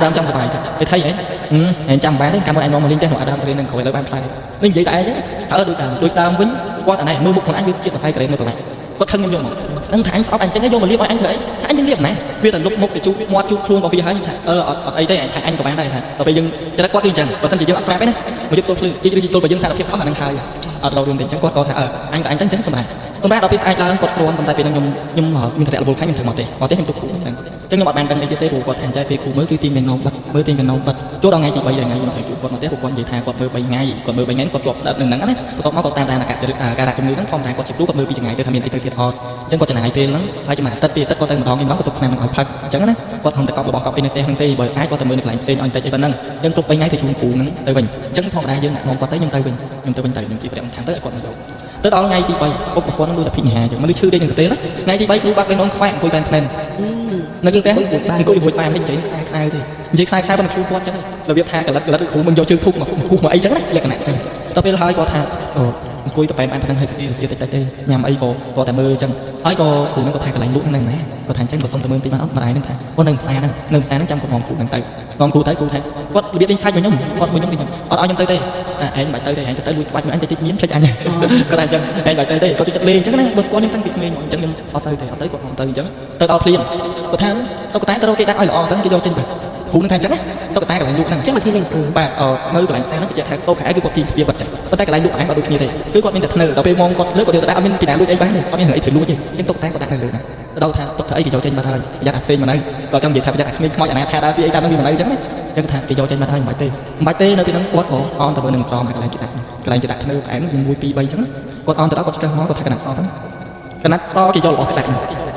់ដើមចង់សប្បាយទៅថៃហ៎ចាំបានទេកាលមុនអញមកលេងផ្ទះនោះអាដាមកូរ៉េនឹងក្រោយលើបានផ្លែនេះនិយាយតែឯងដូចដើមវិញគាត់អានេះមើលមុខខ្លួនអញវាជាតិភាសាកូរ៉េនៅកន្លែងគាត់ខឹងខ្ញុំយកមកនឹងថាអញស្អប់អញចឹងយកមកលាបឲ្យអញធ្វើអីថាអញលាបណាវាតែលុបមុខទៅជូតមាត់ជូតខ្លួនរបស់វាហើយថាអត់អីទេអញថាអញក៏បានដែរថាដល់ពេលយើងចិត្តគាត់គឺអញ្ចឹងបើសិនជាយើងអត់ប្រាប់ទេណាមកយកទល់ភ្លឺជីទល់បើយើងសារភាពខុសអានឹងហើយអត់រករឿងទេអញ្ចឹងគាត់ក៏ថាអញក៏អញចឹងសម្រាប់ដល់ពេលស្អែកឡើងគាត់គ្រាន់តែពេលហ្នឹងខ្ញុំមានតែរវល់ខាញ់ខ្ញុំធ្វើមកទេខ្ញុំទុកគ្រូហ្នឹងអញ្ចឹងខ្ញុំអត់បានដឹងអីទៀតទេព្រោះគាត់ថាចែកពេលគ្រូមើលគឺទីមានណោបិទមើលទីមានណោបិទចូលដល់ថ្ងៃទី3ថ្ងៃខ្ញុំត្រូវជួបគាត់មកទេព្រោះគាត់និយាយថាគាត់មើល3ថ្ងៃគាត់ជាប់ស្ដាប់នឹងហ្នឹងណាបន្ទាប់មកគាត់តាមដានអាការជំងឺហ្នឹងធម្មតាគាត់ជាគ្រូគាត់មើលពីចម្ងាយទៅថាមានអីទៅទៀតអត់អញ្ចឹងគាត់ចំណាយពេលហ្នឹងហើយចំណាយអាទិត្យគាត់ទៅម្ដងគាត់ទុកឆ្នាំនឹងឲ្យផឹកអញ្ចឹងណាគាត់ធំតែកប់របស់កប់អីនៅផ្ទះហ្នឹងទេបើអាចគាត់ទៅមើលនៅកន្លែងផ្សេងឲ្យតិចអីប៉ុណ្ណឹងអញ្ចឹងគ្រប់3ថ្ងៃទៅជួបគ្រូហ្នឹងទៅវិញអញ្ចឹងធម្មតាយើងដាក់មកគាត់ទៅខ្ញុំទៅវិញខ្ញុំជីប្រាក់ខាងទៅឲ្យគាត់មកយកទៅដល់ថ្ងៃទី3ពុករបស់គាត់នឹងដូចតែភិញ្ញាអញ្ចឹងមនុស្សឈឺដេកនឹងកន្ទេលថ្ងៃទី3គ្រូបាក់វិញនងខ្វាក់អង្គុយបានភ្នែននៅជាងផ្ទះអង្គុយរួចបានមិនចេញខ្សែទេនិយាយខ្សែប៉ុន្តែគ្រូគាត់អញ្ចឹងរបៀបថាកលិតគ្រូមិនយកជើងធុកមកគូសមកអីអញ្ចឹងណាលក្ខណៈអញ្ចឹងដល់ពេលហើយគាត់ថាអង្គុយទៅបែបបានប៉ុណ្ណឹងហើយស៊ីតិចទេញ៉ាំអីក៏គាត់តែមើលអញ្ចឹងហើយក៏គ្រូនឹងគាត់ថាកន្លែងលក់ហ្នឹងណាគាត់ថាអញ្ចឹងក៏សុំទៅមើលតិចបានអត់ម្ដាយនឹងថាគាត់នៅផ្សារហ្នឹងចាំគាត់មកគ្រូហ្នឹងទៅមកគ្រូទៅគ្រូថាគាត់របៀបដេញសាច់មកខ្ញុំគាត់មួយខ្ញុំអត់ឲ្យខ្ញុំទៅទេឯងមិនទៅទេឯងទៅលួចក្បាច់មកអញទៅតិចមានភ្លេចអញគាត់ថាអញ្ចឹងឯងមិនទៅទេគាត់ចិត្តលេងអញ្ចឹងណាបើស្គាល់ខ្ញុំតាំងពីក្មេងអញ្ចឹងខ្ញុំអត់ទៅទេគាត់មកទៅអញ្ចឹងទៅដល់ភ្លាមគាត់ថាតុកតាទៅរកគេដាក់ឲ្យល្អទៅគេយកចេញបាទគ្រូនឹងថាអញ្ចឹងណាតុកតាកន្លែងលក់ហ្នឹងអញ្ចឹងមកទីលេងគឺបាទនៅកន្លែងផ្សារហ្នឹងគេថាតោខែគឺគាត់ពីទ្វារបិទចឹងប៉ុន្តែកន្លែងលក់ឯងអត់ដូចគ្នាទេគឺគាត់មានតែធ្នើដល់ពេលមកគាត់លើកគាត់យកទៅដាក់អត់មានពីណាលួចអីបានទេអត់មានអីត្រូវលួចទេអញ្ចឹងតុកតាគាត់ដាក់នៅលើហ្នឹងដល់ថាតុកតាអីគេយកចេញបាត់ហើយប្រយ័ត្នអាផ្សេងមកនៅគាត់ចង់និយាយថាប្រយ័ត្នអាក្មេងខ្មោចអាណាថាដើរស៊ីអីតាមហ្នឹងវាមកនៅអញ្ចឹងណា ចឹងថាគេយកចេញបាត់ហើយមិនបាច់ទេនៅពេលហ្នឹងគាត់ក៏អនទៅមើលនឹងក្រមកកន្លែងគេដាក់ធ្នើផ្អែម1 2 3ចឹងគាត់អនទៅដល់គាត់ឆ្កឹះមកគាត់ថាកណាត់សហ្នឹងកណាត់សគេយករបស់ទៅដាក់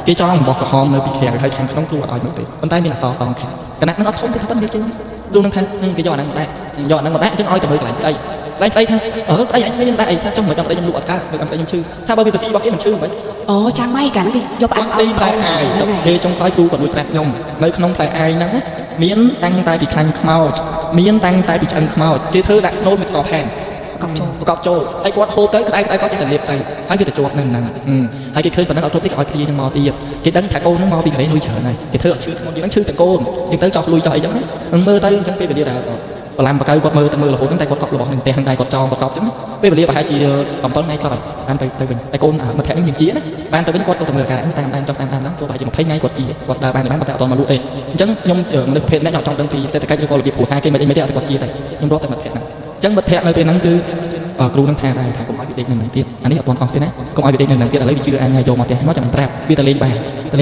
គេចង់របស់ក្រហមនៅពីក្រៅហើយខាងក្នុងគ្រូអត់ឲ្យមើលទេប៉ុន្តែមានអក្សរសងខាងកណាត់ហ្នឹងអត់ធំទេប៉ុន្តែវាជើងលោកនឹងថាគេយកអាហ្នឹងមកដាក់ចឹងឲ្យទៅមើលកន្លែងស្អីថាស្អីអញមានដាក់អីចង់មិនដល់ប្តីខ្ញុំលក់អត់កើតមិនប្តីខ្ញុំឈឺថាបើវាទៅស៊ីរបស់គេមិនឈឺមិន អូចាំមិនកាលហ្នឹងគេយកផ្អែម ស៊ីផ្លែអាយពេលចុងក្រោយគ្រូគាត់មួយប្រាប់ខ្ញុំនៅក្នុងផ្លែអាយហ្នឹងមានតាំងតែពីខ្លាញ់ខ្មោចមានតាំងតែពីឆ្អឹងខ្មោចគេធ្វើដាក់ស្នូលវាស្កបផែនប្រកបចូលហើយគាត់ហូបទៅក្តៅគាត់ចេះតែលាបទៅហើយវាទៅជាប់នៅហ្នឹងហើយគេឃើញប៉ុណ្ណឹងអត់គ្រប់ទេគេឲ្យព្រាយហ្នឹងមកទៀតគេដឹងថាកូនហ្នឹងមកពីកន្លែងលុយច្រើនហើយគេធ្វើអត់ឈឺធ្ងន់ជាងហ្នឹងឈឺតែកូនជាងទៅចោះលុយចោះអីចឹងណាមើលទៅអញ្ចឹងពេលវេលាដែលបលាំបកៅគាត់មើលរហូតហ្នឹងតែគាត់កប់របស់នឹងផ្ទះហ្នឹងតែគាត់ចងគាត់កប់ចឹងពេលវេលាប្រហែលជា7ថ្ងៃខ្លះហើយបានទៅវិញតែកូនមិត្តភក្តិខ្ញុំជាណាបានទៅវិញគាត់ក៏ទៅមើលការតាមចុះតាមហ្នឹងចូលប្រហែលជា20ថ្ងៃគាត់ជាគាត់ដើរបានតែអត់មកលក់ទេអញ្ចឹងខ្ញុំមនុស្សប្រភេទនេះចង់ដឹងពីសេដ្ឋកិច្ចឬក៏របៀបគ្រួសារគេមិនអីទេគាត់ជាតែខ្ញុំរកតែមិត្តភក្តិហ្នឹងអញ្ចឹងមិត្តភក្តិនៅពេលហ្នឹងគឺគ្រូនឹងថាដែរថាកុំឲ្យវាដេកនៅនឹងទៀតអានេះអត់ទាន់អស់ទេណាកុំឲ្យវាដេកនៅនឹងទៀតឥឡូវវាជឿអញយកមកផ្ទះមកចាំមិនត្រាប់វាទៅលេ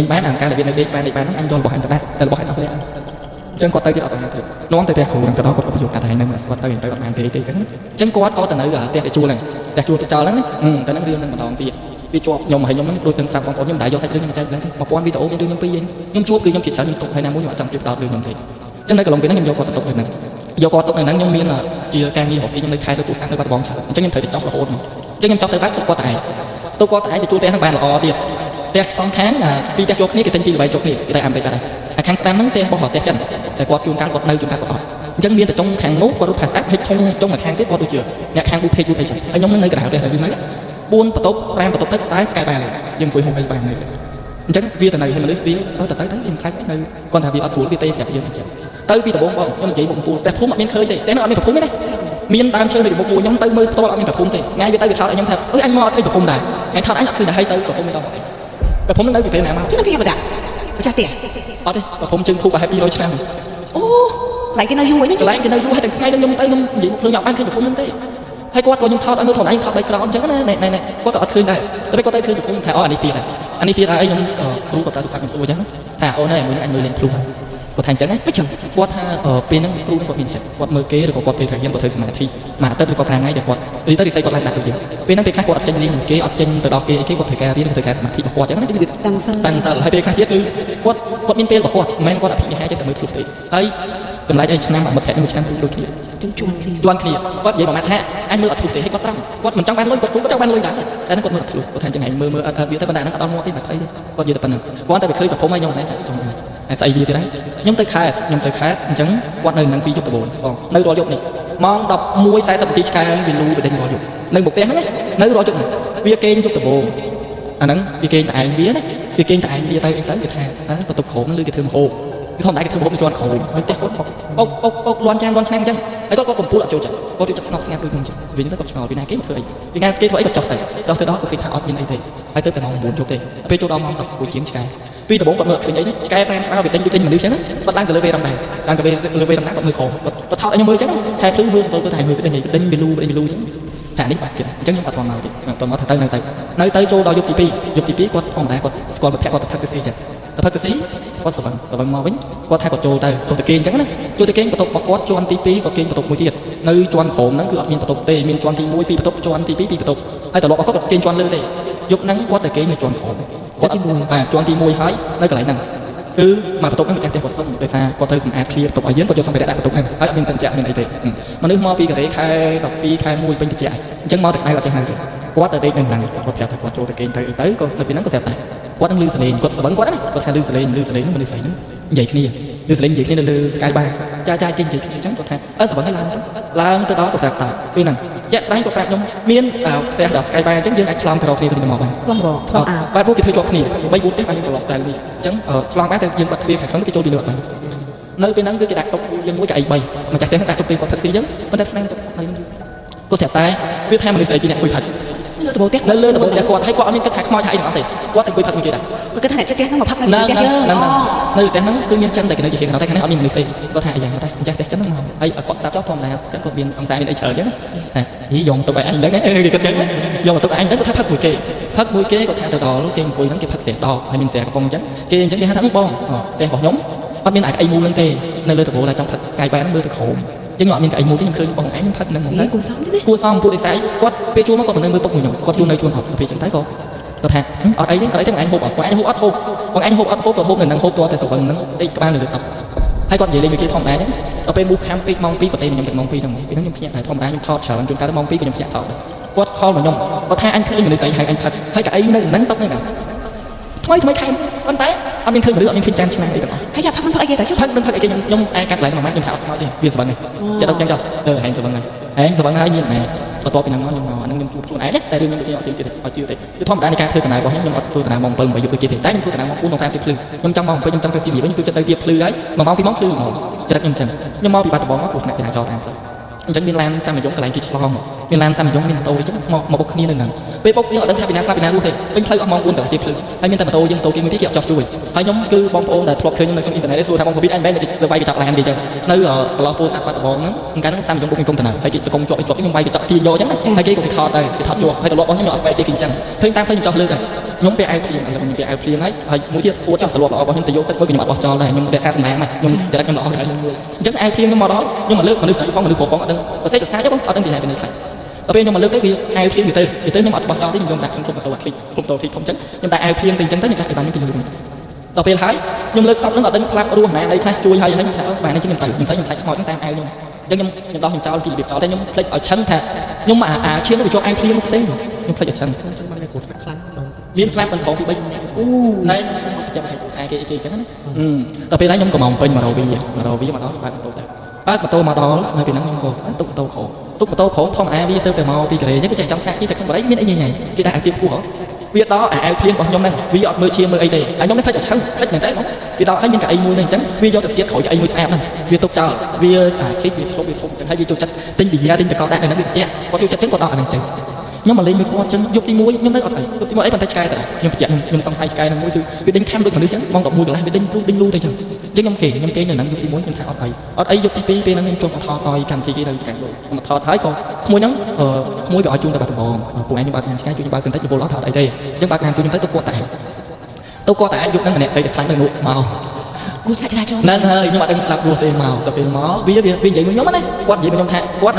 ងបានអាការដែលវានៅដេកបានហ្នឹងអញយករបស់អញទៅដាក់តែរបស់អញអត់លេងអញ្ចឹងគាត់ទៅទៀតអត់បានទេនាំទៅផ្ទះគ្រូហ្នឹងទៅដល់គាត់ក៏ប្រយុទ្ធថាហ្នឹងស្វាត់ទៅអត់បានទេអញ្ចឹងគាត់ក៏ទៅនៅផ្ទះដែលជួលហ្នឹងផ្ទះជួលទៅចោលហ្នឹងតែហ្នឹងរឿងហ្នឹងម្ដងទៀតវាជាប់ខ្ញុំហើយខ្ញុំហ្នឹងដូចនឹងស្រាប់បងប្អូនខ្ញុំមិនដែរយកសាច់រឿងខ្ញុំចែកឡើងទេ1000វីដេអូមានរឿងខ្ញុំពីរឯងខ្ញុំជួបគឺខ្ញុំជាច្រើនខ្ញុំទុកហើយណាមួយខ្ញុំអត់ចង់ជិះដល់រឿងខ្ញុំទេអញ្ចឹងនៅកន្លងពេលហ្នឹងខ្ញុំយកគាត់ទៅទុកនៅហ្នឹងយកគាត់ទុកនៅហ្នឹងខ្ញុំមានជាការងាររបស់ខ្ញុំនៅខែទៅពូសាំងនៅបាត់ដំបងច្រើនអញ្ចឹងខ្ញុំត្រូវទៅចោះរហូតមកអញ្ចឹងខ្ញុំចោះទៅបាត់ទុកគាត់តែឯងទៅជួលផ្ទះហ្នឹងបានល្អទៀតផ្ទះសងខាងពីផ្ទះជួលគ្នាគេទិញពីល្បែងជួលគ្នាគេតែអាមេរិកបាត់ហើយខាងស្ដាំហ្នឹងផ្ទះរបស់ផ្ទះចិនតែគាត់ជួនកាលគាត់នៅជួនកាលគាត់អត់អញ្ចឹងមានតែចុងខាងនោះគាត់រត់ផាសអាប់ហើយចុងមកខាងទៀតគាត់ដូចជាអ្នកខាង Buffet អីចឹងហើយខ្ញុំនៅកណ្ដាលផ្ទះហើយហ្នឹង4បន្ទប់5បន្ទប់ទៅតែ Sky បានយើងអង្គុយហូបអីបានហើយអញ្ចឹងវាទៅនៅឲ្យមនុស្សវាទៅវាមិនខ្លាចស្អីនៅគាត់ថាវាអត់ស្រួលវាទេប្រាប់យើងអញ្ចឹងទៅពីដំបងបងខ្ញុំនិយាយបងពូតែភូមិអត់មានឃើញទេតែនៅអត់មានប្រភូមិទេណាមានដើមឈើនៅក្នុងពួកខ្ញុំទៅមើលផ្ទាល់អត់មានប្រភូមិទេថ្ងៃវាទៅវាថតឲ្យខ្ញុំថាអើយអញមកអត់ឃើញប្រភូមិដែរអញថតអញអត់ឃើញតែឲ្យទៅប្រភូមិមិនដល់ប្រភូមិនៅពីពេលណាមកគេគេបដាក់ម្ចាស់ផ្ទះអត់ទេប្រភូមិជើងធូបប្រហែល200ឆ្នាំអូកន្លែងគេនៅយូរហ្នឹងកន្លែងគេនៅយូរហើយទាំងថ្ងៃខ្ញុំទៅខ្ញុំនិយាយខ្ញុំអត់បានឃើញប្រភូមិហ្នឹងទេហើយគាត់ក៏ខ្ញុំថតឲ្យមើលខ្លួនឯងថត3ក្រោមអញ្ចឹងណាគាត់ក៏អត់ឃើញដែរតែគាត់ទៅឃើញប្រភូមិថាអូអានេះទៀតហើយខ្ញុំគ្រូក៏ប្រាប់ទូរស័ព្ទខ្ញុំសួរអញ្ចឹងថាអូនហើយមួយនឹងអញមើលលេងភ្លុះគាត់ថាអញ្ចឹងហ្នឹងគាត់ថាពេលហ្នឹងគ្រូគាត់មានចិត្តគាត់មើលគេឬក៏គាត់ពេលថារៀនគាត់ធ្វើសមាធិមួយអាទិត្យឬក៏5ថ្ងៃដែលគាត់ទៅរិស័យគាត់ឡើងដាក់ទៅវិញពេលហ្នឹងពេលខ្លះគាត់អត់ចេញលេងនឹងគេអត់ចេញទៅដល់គេអីគេគាត់ធ្វើការរៀនធ្វើការសមាធិរបស់គាត់អញ្ចឹងណាតាំងសិលហើយពេលខ្លះទៀតគឺគាត់មានពេលរបស់គាត់មិនមែនគាត់អភិញ្ញាចេះតែមើលភ្លុះទេហើយចម្លែកឲ្យឆ្នាំមិត្តភក្តិមួយឆ្នាំដូចគ្នាចឹងជួនគ្នាគាត់និយាយមកម៉ាត់ថាអញមើលអត់ភ្លុះទេហើយគាត់ត្រង់គាត់មិនចង់បានលុយគាត់ចង់បានលុយដែរតែគាត់មើលភ្លុះគាត់ថាចឹងឯងមើលអត់វាទៅបណ្ដាហ្នឹងអត់ដល់មកទេបាត់អីទេគាត់និយាយតែប៉ុណ្្នឹងគាត់តែវាឃើញប្រភពឲ្យខ្ញុំដែរហើយស្អីវាទៀតហើយខ្ញុំទៅខេត្តអញ្ចឹងគាត់នៅនឹង2យប់ដំបូងបងនៅរាល់យប់នេះម៉ោង11:40នាទីឆ្កែវាលូបដិញរាល់យប់នៅមុខផ្ទះហ្នឹងនៅរាល់យប់នេះវាគេងយប់ដំបូងអាហ្នឹងវាគេងតែឯងវាណាវាគេងតែឯងវាទៅវាថាបន្ទប់ក្រោមហ្នឹងឬគេធ្វើម្ហូបគឺធម្មតាគេធ្វើម្ហូបជាន់ក្រោមហើយផ្ទះគាត់អុកលាន់ចានលាន់ឆ្នាំអញ្ចឹងហើយគាត់កំពូលអត់ចូលចិត្តគាត់ចូលចិត្តស្ងប់ស្ងាត់ដូចខ្ញុំអញ្ចឹងវិញទៅគាត់ឆ្ងល់ពីណាគេធ្វើអីពីណាគេធ្វើអីគាត់ចុះទៅដល់គាត់ឃើញថាអត់មានអីទេហើយទៅតែម៉ោង9យប់ទេពេលចូលដល់ម៉ោង10មួយជាងឆ្កែពីដំបូងគាត់មើលឃើញអីឆ្កែ5ក្បាលវាទិញមនុស្សអញ្ចឹងគាត់ឡើងទៅលើវេរំដែរឡើងទៅលើវេរំដែរគាត់មើលក្រោមគាត់ថតឲ្យខ្ញុំមើលអញ្ចឹងថែភ្លឺមើលសទៅតែមើលទិញវាលូអញ្ចឹងថានេះបាទទៀតអញ្ចឹងខ្ញុំអត់តមកទៀតអត់តមកថាទៅនៅចូលដល់យប់ទី2គាត់ធម្មតាគាត់ស្គាល់មិត្តភក្តិគាត់ទៅផឹកស៊ីចឹងទៅផឹកស៊ីគាត់សវឹងមកវិញគាត់ថាគាត់ចូលទៅគេអញ្ចឹងណាចូលទៅគេបន្ទប់របស់គាត់ជាន់ទី2គាត់គេបន្ទប់មួយទៀតនៅជាន់ក្រោមហ្នឹងគឺអត់មានបន្ទប់ទេមានជាន់ទី1 2បន្ទប់ជាន់ទី2 2បន្ទប់ហើយត្រឡប់គាត់គេជាន់លើទេយប់ហ្នឹងគាត់ទៅគេនៅជាន់ក្រោមគាត់ទី1បាទជាន់ទី1ហើយនៅកន្លែងហ្នឹងគឺមកបន្ទប់ហ្នឹងម្ចាស់ផ្ទះគាត់សុំដោយសារគាត់ត្រូវសម្អាតឃ្លៀបន្ទប់ឲ្យយើងគាត់យកសម្ភារៈដាក់បន្ទប់ហ្នឹងហើយអត់មានសញ្ជាក់មានអីទេមនុស្សមកពីកូរ៉េខែ12ខែ1ពេញតិចអញ្ចឹងមកតែក្តៅអត់ចេះនៅទេគាត់ទៅដេកនៅហ្នឹងគាត់ប្រាប់ថាគាត់ចូលទៅគេទៅក៏នៅពេលហ្នឹងក៏ស្រាប់ដែរគាត់នឹងលឺសលេងគាត់ស្វឹងគាត់ណាគាត់ថាលឺសលេងមនុស្សស្រីហ្នឹងនិយាយគ្នាលឺសលេងនិយាយគ្នានៅលើ Sky Bar ចាគេនិយាយគ្នាអញ្ចឹងគាត់ថាស្វឹងហើយឡើងទៅដល់ក៏ស្រាប់តែពេលហ្នឹងយ៉ាក់ស្ដែងគាត់ប្រាប់ខ្ញុំមានផ្ទះដល់ Sky Bar អញ្ចឹងយើងអាចឆ្លងទៅរកគ្នាទៅមកបានបាទពួកគេធ្វើជាប់គ្នា3 4ផ្ទះបានយើងត្រឡប់តែនេះអញ្ចឹងឆ្លងបានទៅយើងបាត់ទ្វារខាងក្នុងគេចូលពីលើអត់បាននៅពេលហ្នឹងគឺគេដាក់តុកយើងមួយកៅអី3ម្ចាស់ផ្ទះហ្នឹងដាក់តុកពេលគាត់ផឹកស៊ីអញ្ចឹងប៉ុន្តែស្នាមតុកហ្នឹងគាត់ស្រាប់តែវាថាមនុស្សស្រីពីអ្នកអង្គុយផឹកលើដំបូងផ្ទះលើដំបូងផ្ទះគាត់ហើយគាត់អត់មានគិតថាខ្មោចថាអីទាំងអស់ទេគាត់តែអង្គុយផឹកមួយគេដែរគាត់គិតថាអ្នកចិត្តផ្ទះហ្នឹងមកផឹកនៅផ្ទះយើងនៅផ្ទះហ្នឹងគឺមានចិនតែគេនៅជាហេតុតែខាងនេះអត់មានមនុស្សទេគាត់ថាអីយ៉ាងតែម្ចាស់ផ្ទះចិនហ្នឹងមកហើយគាត់ស្ដាប់ចោះធម្មតាគាត់មានសង្សារមានអីច្រើនអញ្ចឹងថាយីយកទុកឲ្យអញហ្នឹងគេគិតអញ្ចឹងយកមកទុកឲ្យអញហ្នឹងគាត់ថាផឹកមួយគេគាត់ថាទៅដល់គេអង្គុយហ្នឹងគេផឹកស្រែដកហើយមានស្រែកំប៉ុងអញ្ចឹងគេអញ្ចឹងគេហៅថាបងផ្ទះរបស់ខ្ញុំ អត់មានអីមូលនឹងទេនៅលើតបូលចង់ផឹកកាយបែរមើលទៅក្រោមចឹងអត់មានអីមូលទេខ្ញុំឃើញបងឯងខ្ញុំផឹកនឹងហ្មង គួរសមទេ គួរសមពួកឯស្អីគាត់ពេលជួលមកគាត់មិននៅមើលពុកខ្ញុំគាត់ជួលនៅជួនហត់ពេលចឹងទៅក៏គាត់ថាអត់អីទេអត់អីទេបងឯងហូបអត់បងឯងហូបអត់ហូបបងឯងហូបអត់ហូបគាត់ហូបនៅនឹងហូបតតែស្វឹងហ្នឹងដេកក្បាលនៅលើតុហើយគាត់និយាយលេងមួយគេធម្មតាចឹងដល់ពេល move camp ពេកម៉ោង2គាត់ទេខ្ញុំទឹកម៉ោង2ហ្នឹងពេលហ្នឹងខ្ញុំភ្ញាក់តែធម្មតាខ្ញុំថតច្រើនជួនកាលម៉ោង2ក៏ខ្ញុំភ្ញាក់ថតគាត់ខលមកខ្ញុំគាត់ថាអញឃើញមនុស្សស្អីហើយអញផឹកហើយកៅអីនៅហ្នឹងតុហ្នឹងថ្មីខែប៉ុន្តែអត់មានឃើញមនុស្សអត់មានឃើញចានឆ្នាំអីទាំងអស់ ហើយចាប់ផឹកអីគេទៅ ផឹកនឹងផឹកអីគេខ្ញុំកាត់ឡើងមួយម៉ាត់ខ្ញុំថាអត់ខ្មោចទេវាស្វឹងហើយចិត្តទៅចឹងចុះហែងស្វឹងហើយមានណែបន្ទាប់ពីហ្នឹងមកខ្ញុំមកអាហ្នឹងខ្ញុំជួបខ្លួនឯងតែរឿងខ្ញុំអត់ទៀតឲ្យជឿទេគឺធម្មតានៃការធ្វើដំណើររបស់ខ្ញុំអត់ធ្វើដំណើរម៉ោង7 8យប់ដូចគេទេតែខ្ញុំធ្វើដំណើរម៉ោង4 5 ភ្លឺខ្ញុំចង់ម៉ោង7ខ្ញុំចង់ទៅស៊ីមីវិញគឺចិត្តទៅវាភ្លឺហើយ1ម៉ោង2ម៉ោងភ្លឺហ្មងចិត្តខ្ញុំចឹងខ្ញុំមកពីបាត់ដំបងមកគ្រោះថ្នាក់ចរាចរណ៍តាមផ្លូវអញ្ចឹងមានឡានសាមញ្ញកន្លែងគេឆ្លងមកមានឡានសាមញ្ញមានម៉ូតូអញ្ចឹងមកបុកគ្នានៅហ្នឹងពេលបុកយើងអត់ដឹងថាពីណាស្លាប់ពីណារស់ទេពេញផ្លូវអស់ម៉ោង4តើទីភ្លឺហើយមានតែម៉ូតូយើងម៉ូតូគេមួយទៀតគេអត់ចោះជួយហើយខ្ញុំគឺបងប្អូនដែលធ្លាប់ឃើញខ្ញុំនៅក្នុងអ៊ីនធឺណិតសួរថាបងប្អូនឯងបែរទៅវាយកចាប់ឡានគេអញ្ចឹងនៅប្រឡោះពោធិ៍សាត់បាត់ដំបងហ្នឹងកាលហ្នឹងសាមញ្ញបុកមានកុំតណាហើយគេទៅកុំជាប់ខ្ញុំវាយទៅចាប់ទីយកអញ្ចឹងហើយគេក៏គេថតដែរគេថតជាប់ហើយទម្លាប់របស់ខ្ញុំអត់ fake ទេគេអញ្ចឹងឃើញតាមផ្លូវខ្ញុំចោះលើកហើយខ្ញុំពេលអាវភ្លៀងឥឡូវខ្ញុំពេលអាវភ្លៀងហើយមួយទៀតអួតចោះទម្លាប់ល្អរបស់ខ្ញុំទៅយកទឹកមួយខ្ញុំអត់បោះចោលដែរខ្ញុំតែថាសម្រាប់មកខ្ញុំចរិតខ្ញុំល្អហើយខ្ញុំមួយអញ្ចឹងអាវភ្លៀងខ្ញុំមកដល់ខ្ញុំមកលើកមនុស្សស្រីផងមនុស្សប្រុសផងអត់ដឹងប្រសិទ្ធសាចបងអត់ដឹងទីណាពីនេះខ្លះដល់ពេលខ្ញុំមកលើកទៅវាអាវភ្លៀងទៅខ្ញុំអត់បោះចោលទេខ្ញុំដាក់ក្នុងម៉ូតូអាឃ្លីកក្នុងម៉ូតូអាឃ្លីកធំអញ្ចឹងខ្ញុំដាក់អាវភ្លៀងទៅអញ្ចឹងទៅខ្ញុំដាក់ឲ្យបានខ្ញុំពីលើដល់ពេលហើយខ្ញុំលើកសពហ្នឹងអត់ដឹងស្លាប់រស់ណាអីខ្លះជួយហើយខ្ញុំថាបានអញ្ចឹងខ្ញុំខ្លាចខ្មោចតាមអាវខ្ញុំអញ្ចឹងខ្ញុំដោះខ្ញុំចោលពីរបៀបចោលតែខ្ញុំភ្លេចឲ្យឆឹងថាខ្ញុំអាឈាមទៅជាប់អាវភ្លៀងផ្សេងខ្ញុំភ្លេចឲ្យឆឹង បានតែគ្រូថ្នាក់ខ្លាំងដល់ មានស្លាប់មិនក្រោមពី3នាក់អូហើយខ្ញុំមកចាប់ឲ្យខ្សែគេអញ្ចឹងណាដល់ពេលហើយខ្ញុំក៏មកពេញ100វីមកដល់បើកម៉ូតូទៅបើកម៉ូតូមកដល់នៅពេលហ្នឹងខ្ញុំក៏ទុកម៉ូតូក្រោមធម្មតាវាទៅមកពីកូរ៉េអញ្ចឹងគេចង់សាក់ជីតែខ្ញុំបរិយមានអីញ៉ៃគេដាក់អាទៀបពោះវាដល់អាវភ្លៀងរបស់ខ្ញុំហ្នឹងវាអត់មើលឈាមមើលអីទេហើយខ្ញុំនេះខ្លាចឲ្យឆឹងខ្លាចមែនតើវាដល់ហើយមានកៅអីមួយហ្នឹងអញ្ចឹងវាយកទៅសៀកក្រោយកៅអីមួយស្អាតហ្នឹងវាទុកចោលវាអាឃ្លីកវាធំអញ្ចឹងហើយវាចូលចិត្តទិញប៊ីយ៉ាទិញតកោដាក់នៅហ្នឹងវាត្រជាក់គាត់ចូលចិត្តអញ្ចឹងគាត់ដល់អាហ្នឹងអញ្ចឹងខ្ញុំមកលេងមួយគាត់អញ្ចឹងយប់ទី1ខ្ញុំនៅអត់អីយប់ទី1អីប៉ុន្តែឆ្កែតែខ្ញុំបញ្ជាក់ខ្ញុំសង្ស័យឆ្កែហ្នឹងមួយគឺវាដេញខំដូចមនុស្សអញ្ចឹងម៉ោង11កន្លះវាដេញលូទៅអញ្ចឹងខ្ញុំគេនៅហ្នឹងយប់ទី1ខ្ញុំថាអត់អីយប់ទី2ពេលហ្នឹងខ្ញុំចូលមកថតឲ្យកម្មវិធីគេនៅកែលុយខ្ញុំមកថតហើយក៏ក្មួយហ្នឹងក្មួយក៏ឲ្យជូនទៅបាត់ដំបងពួកឯងខ្ញុំបើកតាមឆ្កែជួយខ្ញុំបើកបន្តិចវល់អត់ថតអីទេអញ្ចឹងបើកតាមជួយខ្ញុំទៅគាត់តែយប់ហ្នឹងម្នាក់ស្អីទៅខ្លាញ់នៅនោះមកគួរថាចរាចរណ៍ហ្នឹងហើយខ្ញុំអត់ដឹងស្លាប់រស់ទេមកដល់ពេលមកវានិយាយមួយខ្ញុំណាគាត់និយាយមួយខ្ញុំថាគាត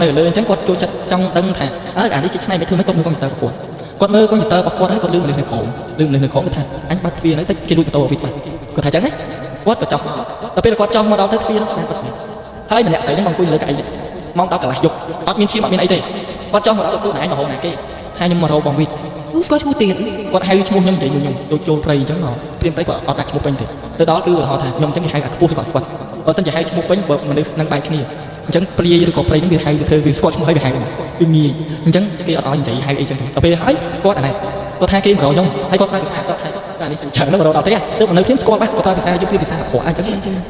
់នៅលើអញ្ចឹងគាត់ចូលចិត្តចង់ដឹងថាអានេះគេឆ្នៃមិនធ្វើម៉េចគាត់មើលកុំព្យូទ័ររបស់គាត់មើលកុំព្យូទ័ររបស់គាត់ហើយគាត់លឺមនុស្សនៅក្រោមគាត់ថាអញបាត់ទ្វារហ្នឹងតិចគេលួចម៉ូតូឲ្យវិញគាត់ថាអញ្ចឹងណាគាត់ក៏ចោះមកដល់ពេលគាត់ចោះមកដល់ទៅទ្វារហ្នឹងគាត់ហើយម្នាក់ស្រីហ្នឹងមកអង្គុយលើកៅអីម៉ោង10កន្លះយប់អត់មានឈាមអត់មានអីទេគាត់ចោះមកដល់ទៅសួរណែឯងមករកណាគេថាខ្ញុំមករកបងវិទ្យស្គាល់ឈ្មោះទៀតគាត់ហៅឈ្មោះខ្ញុំនិយាយមួយខ្ញុំដូចចូលព្រៃអញ្ចឹងព្រាមទៅគាត់អត់ដាក់ឈ្មោះពេញទេទៅដល់គឺគាត់ថាខ្ញុំអញ្ចឹងគេហៅអាខ្ពស់ឬក៏ស្វិតបើសិនជាហៅឈ្មោះពេញបើមនុស្សនឹងបែកគ្នាអញ្ចឹងព្រាយឬក៏ព្រៃហ្នឹងវាហៅទៅធ្វើវាស្គាល់ឈ្មោះហើយវាហៅវាងាយអញ្ចឹងគេអត់ឲ្យនិយាយហៅអីចឹងទៅដល់ពេលហើយគាត់អានេះគាត់ថាគេមករកខ្ញុំហើយគាត់ប្រើភាសាគាត់ថាអានេះសិនច្រើនទៅរកដល់ទេទៅនៅភ្លាមស្គាល់បាត់គាត់ប្រើភាសាយុគភាសាអាក្រក់អញ្ចឹង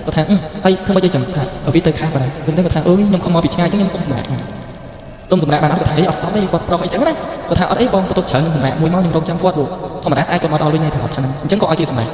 គាត់ថាហើយធ្វើមិនអីចឹងថាវាទៅខាងបាត់ហើយគាត់ថាអើយខ្ញុំខំមកពីឆ្ងាយអញ្ចឹងខ្ញុំសុំសម្រាប់បានអត់គាត់ថាអត់សមទេគាត់ប្រុសអីចឹងណាគាត់ថាអត់អីបងបន្ទប់ច្រើនសម្រាប់មួយមកខ្ញុំរកចាំគាត់ធម្មតាស្អែកគាត់មកដល់វិញហើយថាគាត់ថាហ្នឹងអញ្ចឹងក៏ឲ្យគេសម្រាប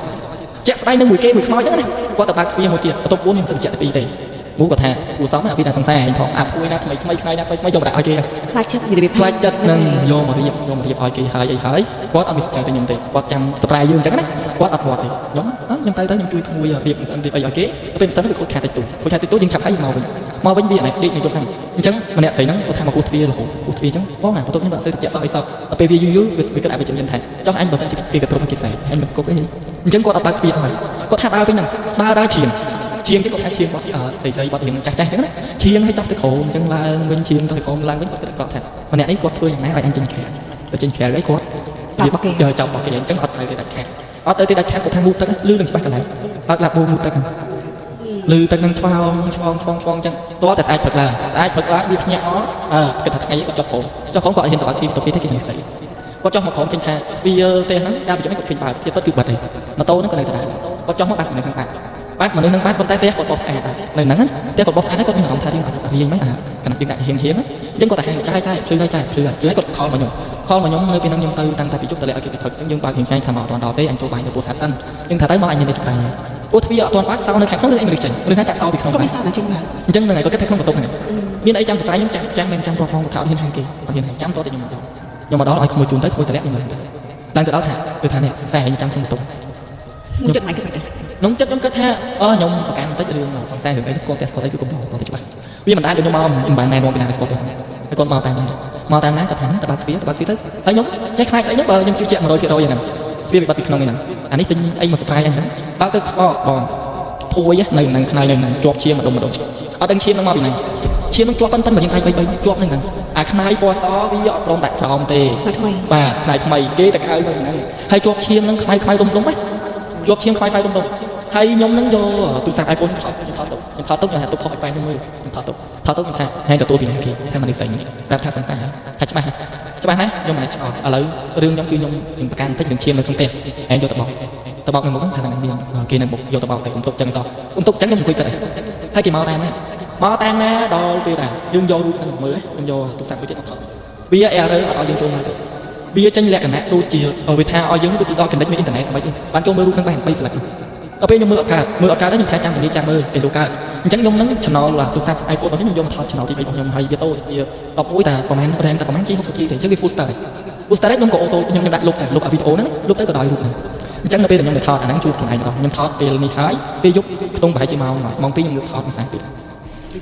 ់ជាក់ស្ដែងនឹងមួយគេមួយខ្មោចហ្នឹងណាគាត់ទៅបើកទ្វារមួយទៀតបន្ទប់4ខ្ញុំសិនជាក់ទៅ2ទេមួយគាត់ថាគួរសមអាពីតែសង្ស័យឯងផងអាភួយណាថ្មីថ្ងៃណាថ្មីយកមកដាក់ឲ្យគេខ្លាចចិត្តរបៀបខ្លាចចិត្តនឹងយកមករៀបឲ្យគេហើយអីហើយគាត់អត់មានចង់ទៅខ្ញុំទេគាត់ចាំ surprise យើងអញ្ចឹងណាគាត់អត់គាត់ទេខ្ញុំទៅខ្ញុំជួយក្មួយរៀបមិនសិនរៀបអីឲ្យគេពេលមិនសិនវាខូចខាតតិចតួយើងឆាប់ហើយមកវិញវាអានេះដេកនៅយប់ហ្នឹងអញ្ចឹងម្នាក់ស្រីហ្នឹងគាត់ថាមកគូទ្វាររហូតគូទ្វារអញ្ចឹងបងណាបន្ទប់ខ្ញុំអត់សូវតិចសោះអីសោះដល់ពេលវាយូរវាគិតឲ្យវាជំនាញថាចុះអញបើសិនជាគេក៏ព្រមគេខ្សែអញមិនគប់អីអញ្ចឹងគាត់អត់បើកទ្វារហ្នឹងគាត់ថាដើរវិញហ្នឹងដើរឈៀងគេគាត់ថាឈៀងបោះស្រីបោះរៀងចាស់អញ្ចឹងណាឈៀងឲ្យចប់ទៅក្រោមអញ្ចឹងឡើងវិញឈៀងទៅក្រោមឡើងវិញគាត់ថាម្នាក់នេះគាត់ធ្វើយ៉ាងណាឲ្យអញចេញក្រៅអីគាត់យកចាប់បោះគេអញ្ចឹងអត់ទៅដាច់ខាតគាត់ថាងូតទឹកលឺនឹងច្បាស់កន្លែងអត់ឡាប់បូងូតទឹកលឺទឹកនឹងឆ្វងអញ្ចឹងតោះតែស្អាតព្រឹកឡើងវាភ្ញាក់គិតថាថ្ងៃគាត់ចុះក្រោមគាត់ហ៊ានទៅបើកទ្វារបន្ទប់គេទេគេមិនស្អីគាត់ចុះមកក្រោមឃើញថាវាទេហ្នឹងការបញ្ជាក់គាត់ឃើញបើកទៀតពិតគឺបាត់ហើយម៉ូតូហ្នឹងក៏នៅដដែលគាត់ចុះមកបាត់នៅខាងបាត់មនុស្សនឹងបាត់ប៉ុន្តែផ្ទះគាត់បោះស្អាតនៅហ្នឹងផ្ទះគាត់បោះស្អាតគាត់មានអារម្មណ៍ថារៀងអត់រៀងមិនគណៈយើងដាក់ហៀងអញ្ចឹងគាត់តែហៅចាយភ្លឺហើយគាត់ខលមកខ្ញុំនៅពេលហ្នឹងខ្ញុំទៅតាំងតែពីជប់ទៅលេឲ្យគេទៅផឹកអញ្ចឹងយើងបើករៀងចាយថាមកអត់ទាន់ដល់ទេអញចូលបាយទៅពោះសាត់សិនអញ្ចឹងថាទៅមកអញមានស្ប្រាយពោះទ្វារអត់ទាន់បាក់សោនៅខាងក្នុងឬអីមិនចេញឬថាចាក់សោពីក្នុងក៏មានសោតែចេញមកអញ្ចឹងហ្នឹងហើយគាត់គិតថាក្នុងបន្ទប់ហ្នឹងមានអីចាំស្ប្រាយខ្ញុំចាំមិនចាំរាប់ផងគាត់ថាអត់ហ៊ានហាងគេអត់ហ៊ានហាងចាំតតែខ្ញុំមកដល់ឲ្យក្មួយជូនទៅក្មួយតម្លាក់ខ្ញុំឡើងទៅដល់ថាគឺថានេះខ្សែខ្ញុំចាំក្នុងបន្ទប់ខ្ញុំគិតមិនគិតទេ nóng chất nóng kết ha nhung cái tới đường sẵn sàng cái squat đấy cứ cũng đó thì vì mình đã được nhung mình bạn này luôn cái nào squat cái con màu tam ná có thắng ta bát phía tức thấy nhung chắc hai thấy nhung nhưng chưa chạm rồi kia rồi vậy nè phía bị bắt bị không này nè anh ấy tin anh mà surprise anh đó bác tức phò bòn thôi á này chọp chia mà đồng ở đang chia nó mau bị này chia nó chọp phân mà những hai bay chọp này nè khai bò xó ví dụ trong tại sao tê và khai mày kế tại khai mình hay chọp chia nó khai đúng ấy chọp chia khai đúng hay nhóm nó do tôi sang iPhone thọ tốt là tôi khỏi phải đúng không thọ tốt như hay là tôi bị này kia hay mà đi xây ra thay sẵn sàng thay cho bạn đấy nhưng mà lại cho ở lấy riêng nhóm kia nhóm mình càng thích những chia nó không tiền anh cho tập bọc này muốn thành năng viên kia này một vô tập bọc thì cũng tục chân sao cũng tục trắng trong quy cái hay kỳ màu tan á đo tiêu đàn dương vô luôn mới dương vô tôi sang cái chuyện bia e đấy ở dương vô này bia tranh lẹ cả nát đôi chiều ở việt tha ở dương đôi chiều đo cần đánh với internet mấy chứ bạn cho mưa luôn đang bay sạch ở bên nhung mưa cả đó nhung 200 mình đi trang mưa tiền đồ ca trắng nhung nắng channel là tôi sang iPhone đó nhung vô thọ channel thì bị nhung hay với tôi đọc mũi ta comment đang ta comment chi không số chi thì trước cái full star đấy nhung có ô tô nhung đặt lục ở video đó lúc tới có đòi luôn này chẳng là bây giờ nhung để thọ nắng chụp này rồi nhung thọ về mi thái về giúp tung bài chỉ màu mà mong tí nhung được thọ sáng bị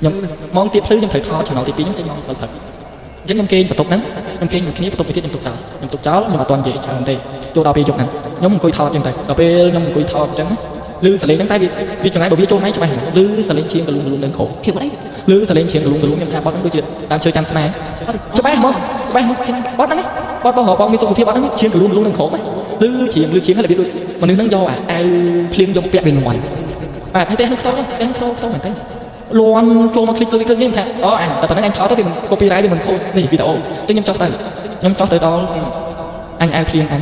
nhung mong tiếp thứ nhung thấy thọ channel thì tí nhung thấy mong thật chẳng nhung kênh và tục nắng nhung kênh kia tục tiếp nhung tục chó nhưng mà toàn vậy chờ thì tôi đào về dục này nhung coi thọ trên tay đào về nhung coi thọ trắng lư sờ lên đánh tay vì chẳng ai bảo biết cho máy cho mày lư sờ lên chiên cả luôn đơn khổ lư sờ lên chiên cả luôn nhưng tham bót nó đôi chuyện đang chơi chăm này cho máy không bót nó bót bao họ bao mi số phía bót nó chiên cả luôn đơn khổ mày lư chiên hay là biết đôi mà nếu nó do ai phim do bẹt bên ngoài thấy tên nó sâu mình thấy loan cho nó click như thế đó anh tại anh tháo tới vì copyright vì mình không này video chứ nhưng cho tới đó anh ai phim anh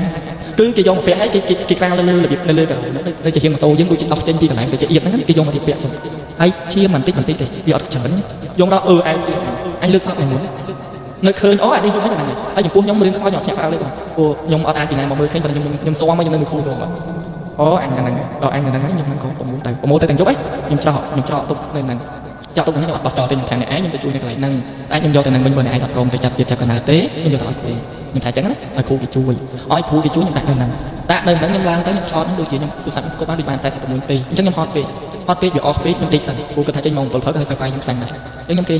cứ cái dòng vẽ cái rang lơ là việc lơ cả nơi chỉ hiện mà tôi với đôi đọc trên kia lại để chỉ yên nó cái dòng mà thì vẽ cho ai chia mình tích thì vì ở chợ dòng đó anh lướt sắp này muốn nơi khơi ó đi không mấy này ai dùng cuốn nhóm mình khó nhọt nhạt vào đây rồi nhóm ở ai thì này mà mới khen nhưng so mấy nhưng khu rồi mà ó anh này đó anh này nhưng nó có một tay thành chốt ấy nhưng cho tục nên là cho tôi cũng bật trò trên thằng này nhưng tôi chui này lại năng ai nhưng do thằng này bên này đặt rôm để chặt cho cái nào tế nhưng do tao nhưng thải trắng đấy khu cái chui khu cái chui nhưng đặt nên nhưng lang tới nhưng cho nó đôi chuyện nhưng tôi sẵn có bán đi bàn sai sẽ có 10 tỷ chẳng nhưng hot page vừa off page nhưng đi sẵn khu cái thải trên mông tôi phải nhưng thằng này nhưng kia